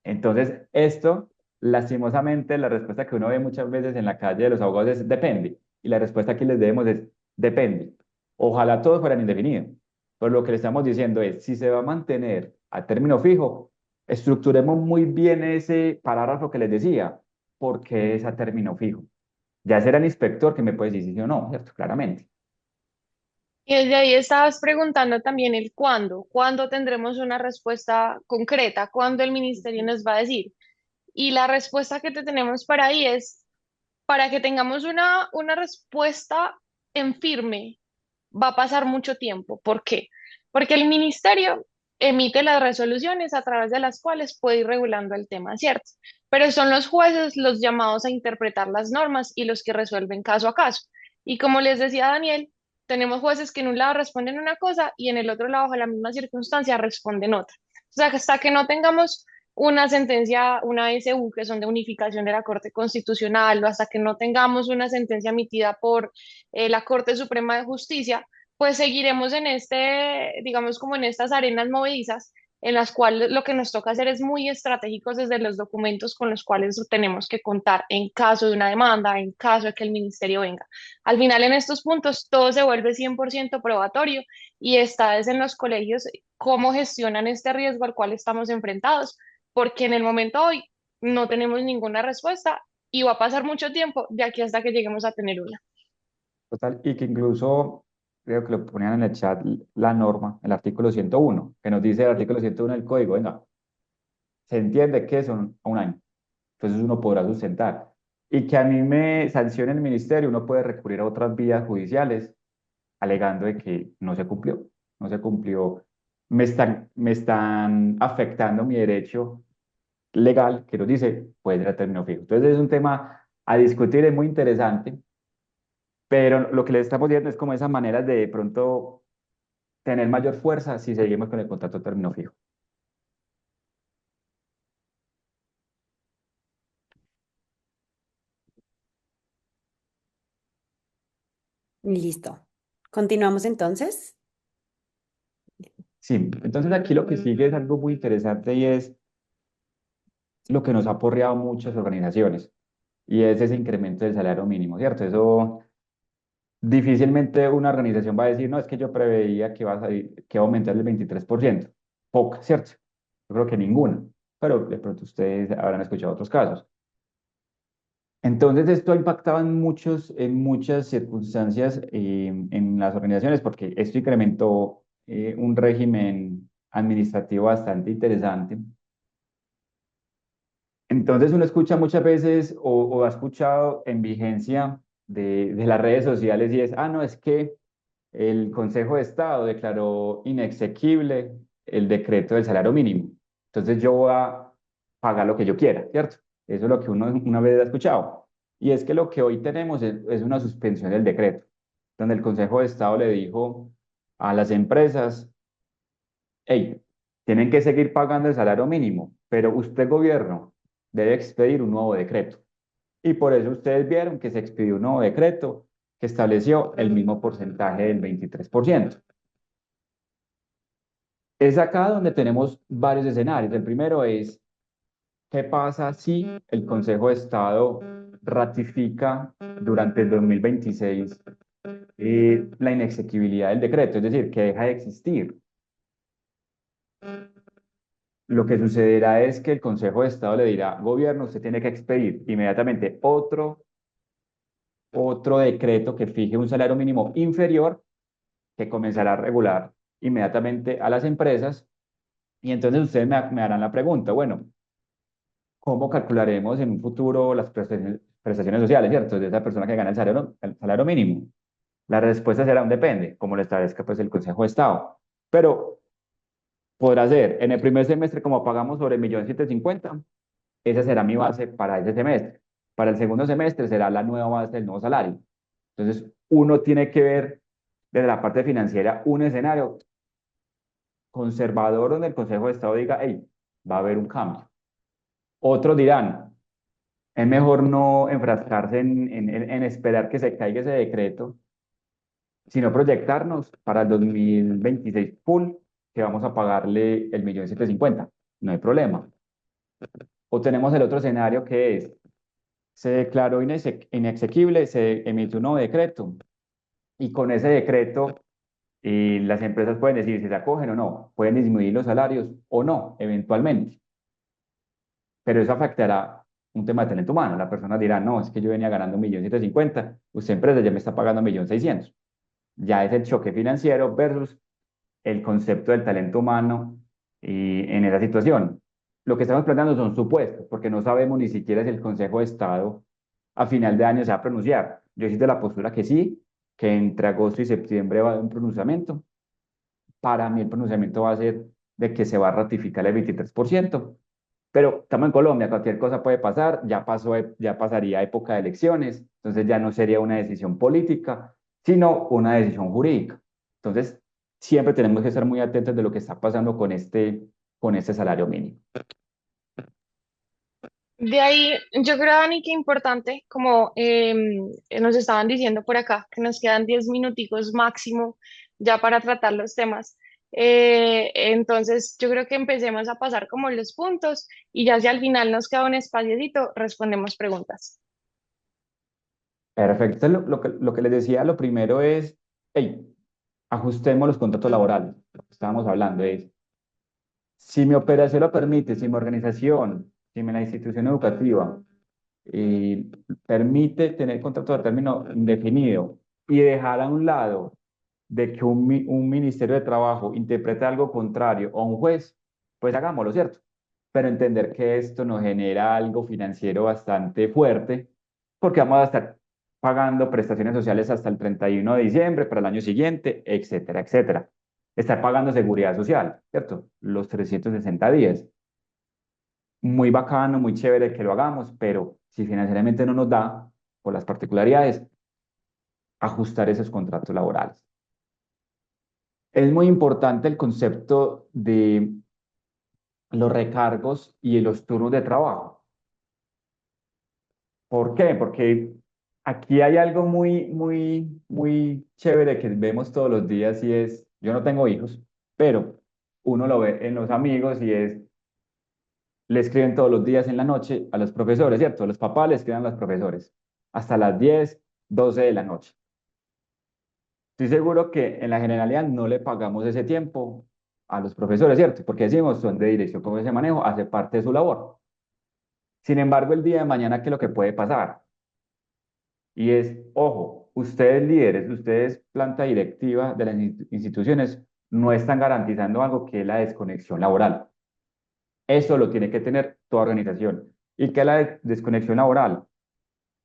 Entonces, esto, lastimosamente, la respuesta que uno ve muchas veces en la calle de los abogados es depende. Y la respuesta que les debemos es depende. Ojalá todos fueran indefinidos. Pero lo que le estamos diciendo es, si se va a mantener a término fijo, estructuremos muy bien ese parágrafo que les decía, porque es a término fijo. Ya será el inspector que me puede decir sí o no, ¿cierto? Claramente. Y desde ahí estabas preguntando también el cuándo, cuándo tendremos una respuesta concreta, cuándo el ministerio nos va a decir. Y la respuesta que te tenemos para ahí es, para que tengamos una respuesta en firme, va a pasar mucho tiempo. ¿Por qué? Porque el ministerio emite las resoluciones a través de las cuales puede ir regulando el tema, ¿cierto? Pero son los jueces los llamados a interpretar las normas y los que resuelven caso a caso. Y como les decía Daniel, tenemos jueces que en un lado responden una cosa y en el otro lado, bajo la misma circunstancia, responden otra. O sea, que hasta que no tengamos una sentencia, una SU, que son de unificación de la Corte Constitucional, o hasta que no tengamos una sentencia emitida por la Corte Suprema de Justicia, pues seguiremos en digamos, como en estas arenas movedizas, en las cuales lo que nos toca hacer es muy estratégicos desde los documentos con los cuales tenemos que contar en caso de una demanda, en caso de que el ministerio venga. Al final, en estos puntos, todo se vuelve 100% probatorio y está es en los colegios cómo gestionan este riesgo al cual estamos enfrentados, porque en el momento hoy no tenemos ninguna respuesta y va a pasar mucho tiempo de aquí hasta que lleguemos a tener una. Total, y que incluso creo que lo ponían en el chat la norma, el artículo 101 que nos dice el artículo 101 del código, venga, se entiende que son a un año, entonces uno podrá sustentar. Y que a mí me sancione el ministerio, uno puede recurrir a otras vías judiciales alegando de que no se cumplió, me están afectando mi derecho legal que nos dice, puede ir a término fijo. Entonces es un tema a discutir, es muy interesante, pero lo que le estamos viendo es como esas maneras de pronto tener mayor fuerza si seguimos con el contrato a término fijo. Listo. Continuamos entonces. Sí, entonces aquí lo que sigue es algo muy interesante y es lo que nos ha aporreado muchas organizaciones y es ese incremento del salario mínimo, ¿cierto? Eso difícilmente una organización va a decir, no, es que yo preveía que que va a aumentar el 23%. Poca, ¿cierto? Yo creo que ninguna, pero de pronto ustedes habrán escuchado otros casos. Entonces, esto ha impactado en muchas circunstancias en las organizaciones, porque esto incrementó un régimen administrativo bastante interesante. Entonces, uno escucha muchas veces o ha escuchado en vigencia de las redes sociales y es, ah, no, es que el Consejo de Estado declaró inexequible el decreto del salario mínimo. Entonces, yo voy a pagar lo que yo quiera, ¿cierto? Eso es lo que uno una vez ha escuchado. Y es que lo que hoy tenemos es una suspensión del decreto, donde el Consejo de Estado le dijo a las empresas, hey, tienen que seguir pagando el salario mínimo, pero usted, gobierno, debe expedir un nuevo decreto. Y por eso ustedes vieron que se expidió un nuevo decreto que estableció el mismo porcentaje del 23%. Es acá donde tenemos varios escenarios. El primero es, ¿qué pasa si el Consejo de Estado ratifica durante el 2026 la inexequibilidad del decreto? Es decir, que deja de existir. Lo que sucederá es que el Consejo de Estado le dirá, gobierno, usted tiene que expedir inmediatamente otro decreto que fije un salario mínimo inferior que comenzará a regular inmediatamente a las empresas. Y entonces ustedes me harán la pregunta, bueno, ¿cómo calcularemos en un futuro las prestaciones sociales, ¿cierto? De esa persona que gana el salario mínimo. La respuesta será un depende, como lo establezca pues el Consejo de Estado. Pero podrá ser, en el primer semestre, como pagamos sobre 1.750.000, esa será mi base para ese semestre. Para el segundo semestre será la nueva base del nuevo salario. Entonces, uno tiene que ver desde la parte financiera un escenario conservador donde el Consejo de Estado diga, hey, va a haber un cambio. Otros dirán, es mejor no enfrascarse en esperar que se caiga ese decreto, sino proyectarnos para el 2026 full, que vamos a pagarle el 1.750.000. No hay problema. O tenemos el otro escenario que es, se declaró inexequible, se emite un nuevo decreto, y con ese decreto las empresas pueden decir si se acogen o no, pueden disminuir los salarios o no, eventualmente. Pero eso afectará un tema de talento humano. La persona dirá, no, es que yo venía ganando 1.750.000, usted empresa ya me está pagando 1.600.000. Ya es el choque financiero versus el concepto del talento humano y en esa situación. Lo que estamos planteando son supuestos, porque no sabemos ni siquiera si el Consejo de Estado a final de año se va a pronunciar. Yo hice de la postura que sí, que entre agosto y septiembre va a haber un pronunciamiento. Para mí el pronunciamiento va a ser de que se va a ratificar el 23%. Pero estamos en Colombia, cualquier cosa puede pasar, ya pasó, ya pasaría época de elecciones, entonces ya no sería una decisión política, sino una decisión jurídica. Entonces, siempre tenemos que estar muy atentos de lo que está pasando con este salario mínimo. De ahí, yo creo, Dani, que importante, como nos estaban diciendo por acá, que nos quedan 10 minuticos máximo ya para tratar los temas. Entonces, yo creo que empecemos a pasar como los puntos y ya si al final nos queda un espaciocito, respondemos preguntas. Perfecto. Entonces, lo que les decía, lo primero es, hey, ajustemos los contratos laborales. Lo que estábamos hablando es, si mi operación lo permite, si mi organización, si la institución educativa y permite tener contrato de término indefinido y dejar a un lado de que un ministerio de trabajo interprete algo contrario o un juez, pues hagámoslo, ¿cierto? Pero entender que esto nos genera algo financiero bastante fuerte, porque vamos a estar pagando prestaciones sociales hasta el 31 de diciembre para el año siguiente, etcétera, etcétera. Estar pagando seguridad social, ¿cierto? Los 360 días. Muy bacano, muy chévere que lo hagamos, pero si financieramente no nos da, por las particularidades, ajustar esos contratos laborales. Es muy importante el concepto de los recargos y los turnos de trabajo. ¿Por qué? Porque aquí hay algo muy, muy, muy chévere que vemos todos los días y es, yo no tengo hijos, pero uno lo ve en los amigos y le escriben todos los días en la noche a los profesores, ¿cierto? Los papás le escriben a los profesores hasta las 10, 12 de la noche. Estoy seguro que en la generalidad no le pagamos ese tiempo a los profesores, ¿cierto? Porque decimos, son de dirección con ese manejo, hace parte de su labor. Sin embargo, el día de mañana, ¿qué es lo que puede pasar? Y es, ojo, ustedes líderes, ustedes planta directiva de las instituciones, no están garantizando algo que es la desconexión laboral. Eso lo tiene que tener toda organización. ¿Y qué es la desconexión laboral?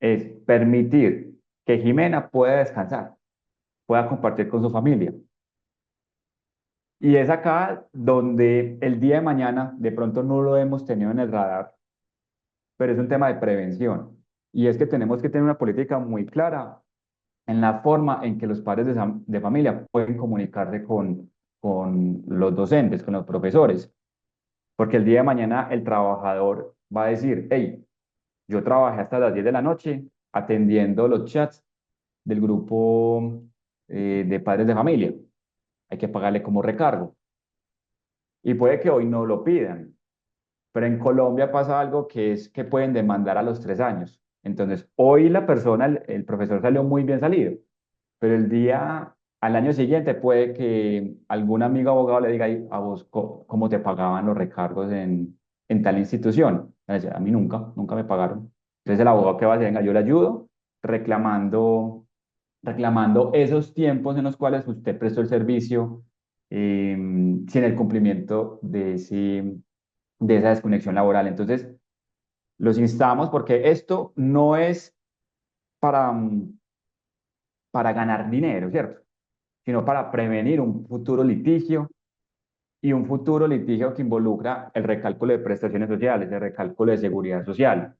Es permitir que Jimena pueda descansar, pueda compartir con su familia. Y es acá donde el día de mañana, de pronto no lo hemos tenido en el radar, pero es un tema de prevención. Y es que tenemos que tener una política muy clara en la forma en que los padres de familia pueden comunicarse con los docentes, con los profesores. Porque el día de mañana el trabajador va a decir, hey, yo trabajé hasta las 10 de la noche atendiendo los chats del grupo de padres de familia. Hay que pagarle como recargo. Y puede que hoy no lo pidan, pero en Colombia pasa algo que es que pueden demandar a los 3 años. Entonces, hoy la persona, el profesor salió muy bien salido, pero al año siguiente puede que algún amigo abogado le diga: "Ay, a vos, ¿cómo te pagaban los recargos en tal institución?". Le dice: "A mí nunca me pagaron". Entonces el abogado que va a decir: "Venga, yo le ayudo reclamando esos tiempos en los cuales usted prestó el servicio sin el cumplimiento de esa desconexión laboral". Entonces, los instamos porque esto no es para, para ganar dinero, ¿cierto? Sino para prevenir un futuro litigio y un futuro litigio que involucra el recálculo de prestaciones sociales, el recálculo de seguridad social,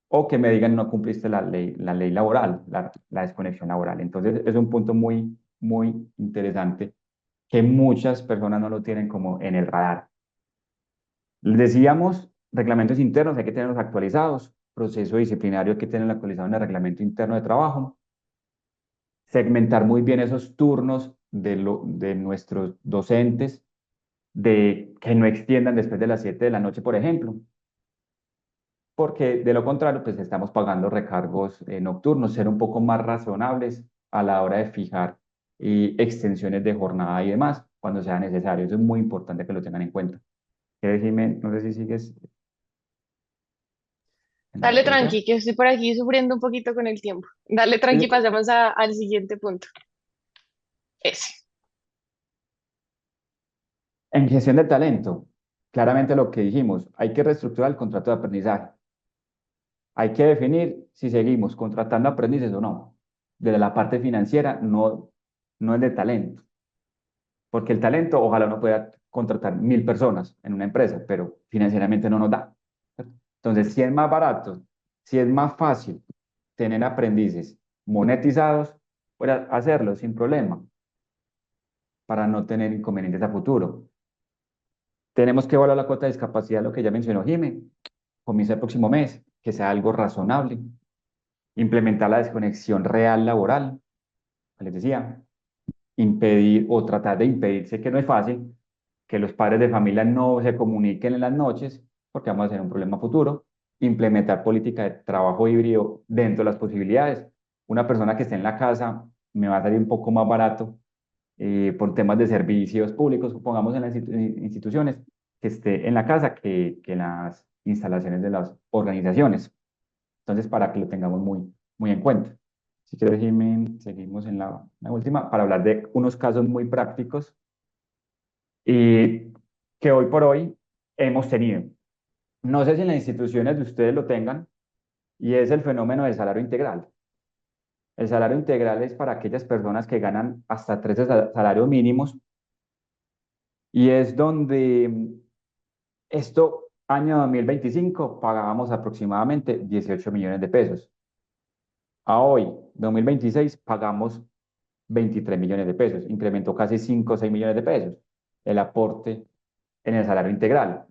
o que me digan no cumpliste la ley laboral, la desconexión laboral. Entonces, es un punto muy, muy interesante que muchas personas no lo tienen como en el radar. Les decíamos, reglamentos internos hay que tenerlos actualizados, proceso disciplinario hay que tenerlo actualizado en el reglamento interno de trabajo, segmentar muy bien esos turnos de nuestros docentes, de que no extiendan después de las 7 de la noche, por ejemplo, porque de lo contrario, pues estamos pagando recargos nocturnos, ser un poco más razonables a la hora de fijar extensiones de jornada y demás, cuando sea necesario. Eso es muy importante que lo tengan en cuenta. ¿Quieres decirme? No sé si sigues en la Dale diapositiva. tranqui, que estoy por aquí sufriendo un poquito con el tiempo. Dale tranqui, Eh, pasemos al siguiente punto. Ese. En gestión de talento, claramente lo que dijimos, hay que reestructurar el contrato de aprendizaje. Hay que definir si seguimos contratando aprendices o no. Desde la parte financiera, no es de talento, porque el talento, ojalá uno pueda contratar 1000 personas en una empresa, pero financieramente no nos da. Entonces, si es más barato, si es más fácil tener aprendices monetizados, pues hacerlo sin problema para no tener inconvenientes a futuro. Tenemos que evaluar la cuota de discapacidad, lo que ya mencionó Jimé, comienza el próximo mes, que sea algo razonable, implementar la desconexión real laboral, les decía, impedir o tratar de impedir, sé que no es fácil, que los padres de familia no se comuniquen en las noches, porque vamos a tener un problema futuro, implementar política de trabajo híbrido dentro de las posibilidades. Una persona que esté en la casa me va a salir un poco más barato por temas de servicios públicos, supongamos en las instituciones, que esté en la casa que en las instalaciones de las organizaciones. Entonces, para que lo tengamos muy, muy en cuenta. Si quieres, Jimmy, seguimos en la última para hablar de unos casos muy prácticos y que hoy por hoy hemos tenido. No sé si en las instituciones de ustedes lo tengan, y es el fenómeno del salario integral. El salario integral es para aquellas personas que ganan hasta 13 salarios mínimos y es donde esto, año 2025, pagábamos aproximadamente 18 millones de pesos. A hoy, 2026, pagamos 23 millones de pesos. Incrementó casi 5 o 6 millones de pesos el aporte en el salario integral.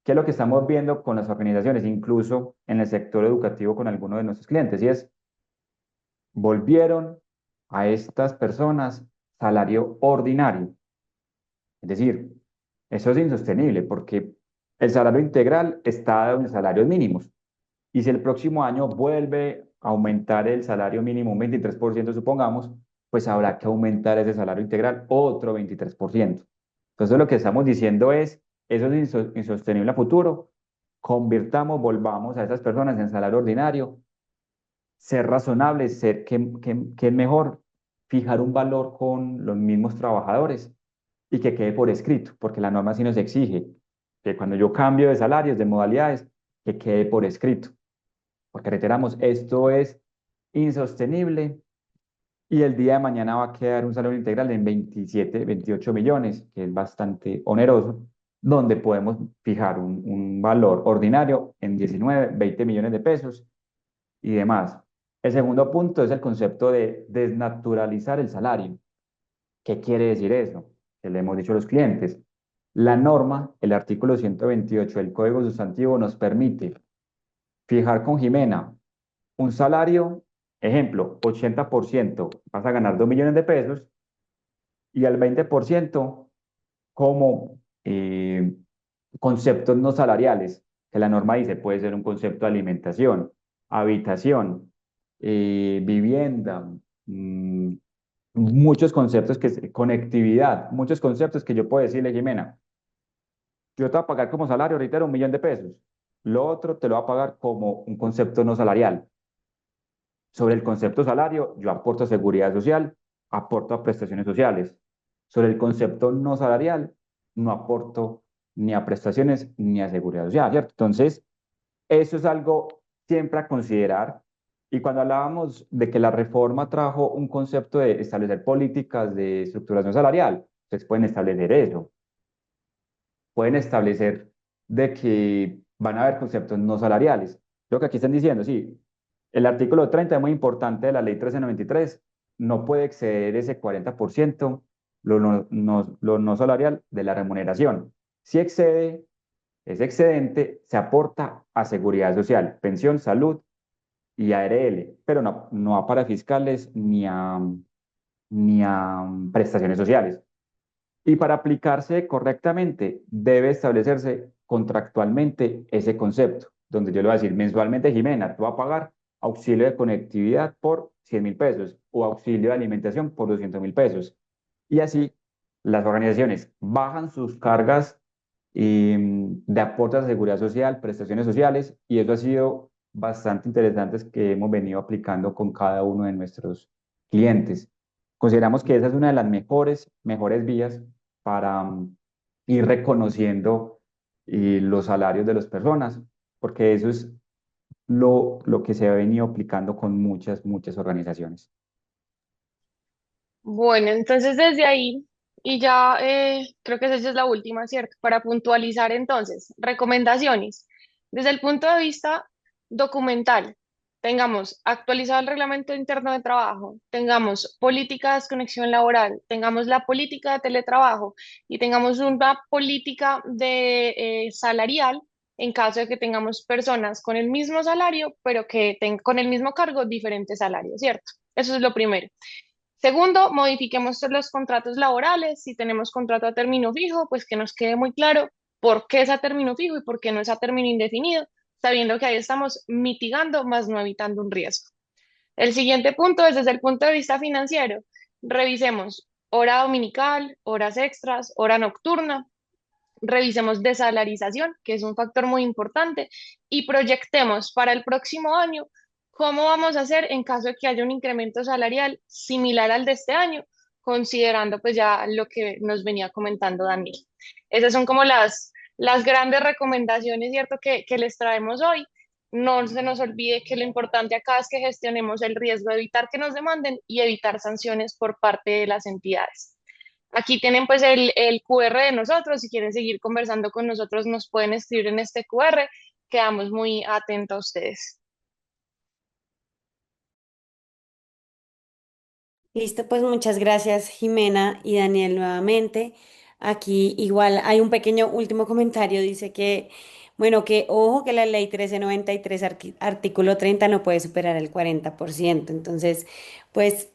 ¿Qué es lo que estamos viendo con las organizaciones, incluso en el sector educativo con algunos de nuestros clientes? Y es, volvieron a estas personas salario ordinario. Es decir, eso es insostenible porque el salario integral está dado en salarios mínimos. Y si el próximo año vuelve a aumentar el salario mínimo un 23%, supongamos, pues habrá que aumentar ese salario integral otro 23%. Entonces lo que estamos diciendo es, eso es insostenible a futuro, convirtamos, volvamos a esas personas en salario ordinario, ser razonables, ser que es mejor fijar un valor con los mismos trabajadores y que quede por escrito, porque la norma sí nos exige que cuando yo cambio de salarios, de modalidades, que quede por escrito. Porque reiteramos, esto es insostenible y el día de mañana va a quedar un salario integral en 27, 28 millones, que es bastante oneroso, donde podemos fijar un valor ordinario en 19, 20 millones de pesos y demás. El segundo punto es el concepto de desnaturalizar el salario. ¿Qué quiere decir eso? Que le hemos dicho a los clientes. La norma, el artículo 128 del Código Sustantivo nos permite fijar con Jimena un salario, ejemplo, 80%, vas a ganar 2 millones de pesos y al 20% como conceptos no salariales, que la norma dice, puede ser un concepto de alimentación, habitación, vivienda, muchos conceptos conectividad, muchos conceptos que yo puedo decirle, Jimena, yo te voy a pagar como salario ahorita 1 millón de pesos, lo otro te lo voy a pagar como un concepto no salarial. Sobre el concepto salario, yo aporto seguridad social, aporto a prestaciones sociales. Sobre el concepto no salarial, no aporto ni a prestaciones ni a seguridad social, ¿cierto? Entonces, eso es algo siempre a considerar. Y cuando hablábamos de que la reforma trajo un concepto de establecer políticas de estructuración salarial, ustedes pueden establecer eso, pueden establecer de que van a haber conceptos no salariales. Lo que aquí están diciendo, sí, el artículo 30 es muy importante de la ley 1393, no puede exceder ese 40% lo no salarial de la remuneración. Si excede, ese excedente se aporta a seguridad social, pensión, salud y ARL, pero no a parafiscales ni a prestaciones sociales. Y para aplicarse correctamente, debe establecerse contractualmente ese concepto, donde yo le voy a decir mensualmente, Jimena, tú vas a pagar auxilio de conectividad por 100.000 pesos o auxilio de alimentación por 200.000 pesos. Y así las organizaciones bajan sus cargas de aportes a seguridad social, prestaciones sociales, y eso ha sido bastante interesante que hemos venido aplicando con cada uno de nuestros clientes. Consideramos que esa es una de las mejores vías para ir reconociendo los salarios de las personas, porque eso es lo que se ha venido aplicando con muchas, muchas organizaciones. Bueno, entonces desde ahí, y ya creo que esa ya es la última, ¿cierto? Para puntualizar entonces, recomendaciones. Desde el punto de vista documental, tengamos actualizado el reglamento interno de trabajo, tengamos política de desconexión laboral, tengamos la política de teletrabajo y tengamos una política de salarial en caso de que tengamos personas con el mismo salario, pero que con el mismo cargo diferentes salarios, ¿cierto? Eso es lo primero. Segundo, modifiquemos los contratos laborales. Si tenemos contrato a término fijo, pues que nos quede muy claro por qué es a término fijo y por qué no es a término indefinido, sabiendo que ahí estamos mitigando más no evitando un riesgo. El siguiente punto es desde el punto de vista financiero. Revisemos hora dominical, horas extras, hora nocturna. Revisemos desalarización, que es un factor muy importante, y proyectemos para el próximo año cómo vamos a hacer en caso de que haya un incremento salarial similar al de este año, considerando pues ya lo que nos venía comentando Daniel. Esas son como las grandes recomendaciones, ¿cierto?, que les traemos hoy. No se nos olvide que lo importante acá es que gestionemos el riesgo de evitar que nos demanden y evitar sanciones por parte de las entidades. Aquí tienen pues el QR de nosotros. Si quieren seguir conversando con nosotros, nos pueden escribir en este QR. Quedamos muy atentos a ustedes. Listo, pues muchas gracias Jimena y Daniel nuevamente. Aquí igual hay un pequeño último comentario, dice que, bueno, que ojo que la ley 1393 artículo 30 no puede superar el 40%. Entonces, pues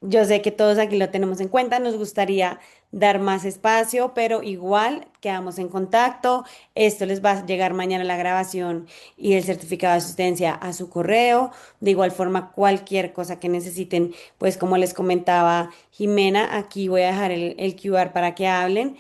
yo sé que todos aquí lo tenemos en cuenta, nos gustaría dar más espacio, pero igual quedamos en contacto. Esto les va a llegar mañana la grabación y el certificado de asistencia a su correo. De igual forma, cualquier cosa que necesiten, pues como les comentaba Jimena, aquí voy a dejar el QR para que hablen,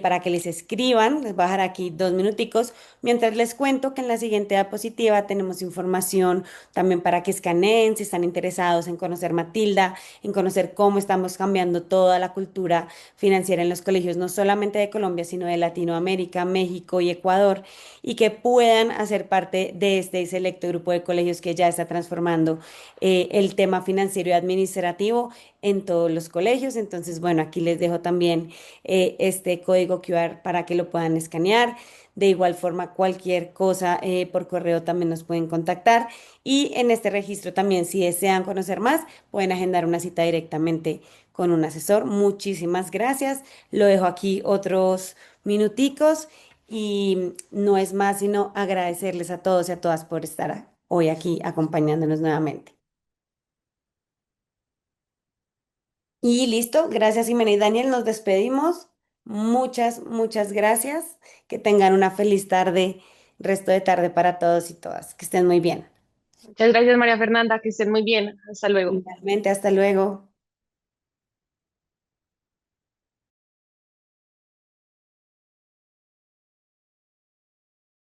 para que les escriban. Les voy a dejar aquí 2 minuticos. Mientras les cuento que en la siguiente diapositiva tenemos información también para que escaneen si están interesados en conocer Matilda, en conocer cómo estamos cambiando toda la cultura financiera en los colegios, no solamente de Colombia, sino de Latinoamérica, México y Ecuador, y que puedan hacer parte de este selecto grupo de colegios que ya está transformando el tema financiero y administrativo en todos los colegios. Entonces, bueno, aquí les dejo también este código QR para que lo puedan escanear. De igual forma, cualquier cosa por correo también nos pueden contactar. Y en este registro también, si desean conocer más, pueden agendar una cita directamente con un asesor. Muchísimas gracias. Lo dejo aquí otros minuticos y no es más sino agradecerles a todos y a todas por estar hoy aquí acompañándonos nuevamente. Y listo, gracias Jimena y Daniel, nos despedimos. Muchas gracias. Que tengan una feliz tarde, resto de tarde para todos y todas. Que estén muy bien. Muchas gracias, María Fernanda, que estén muy bien. Hasta luego. Igualmente, hasta luego.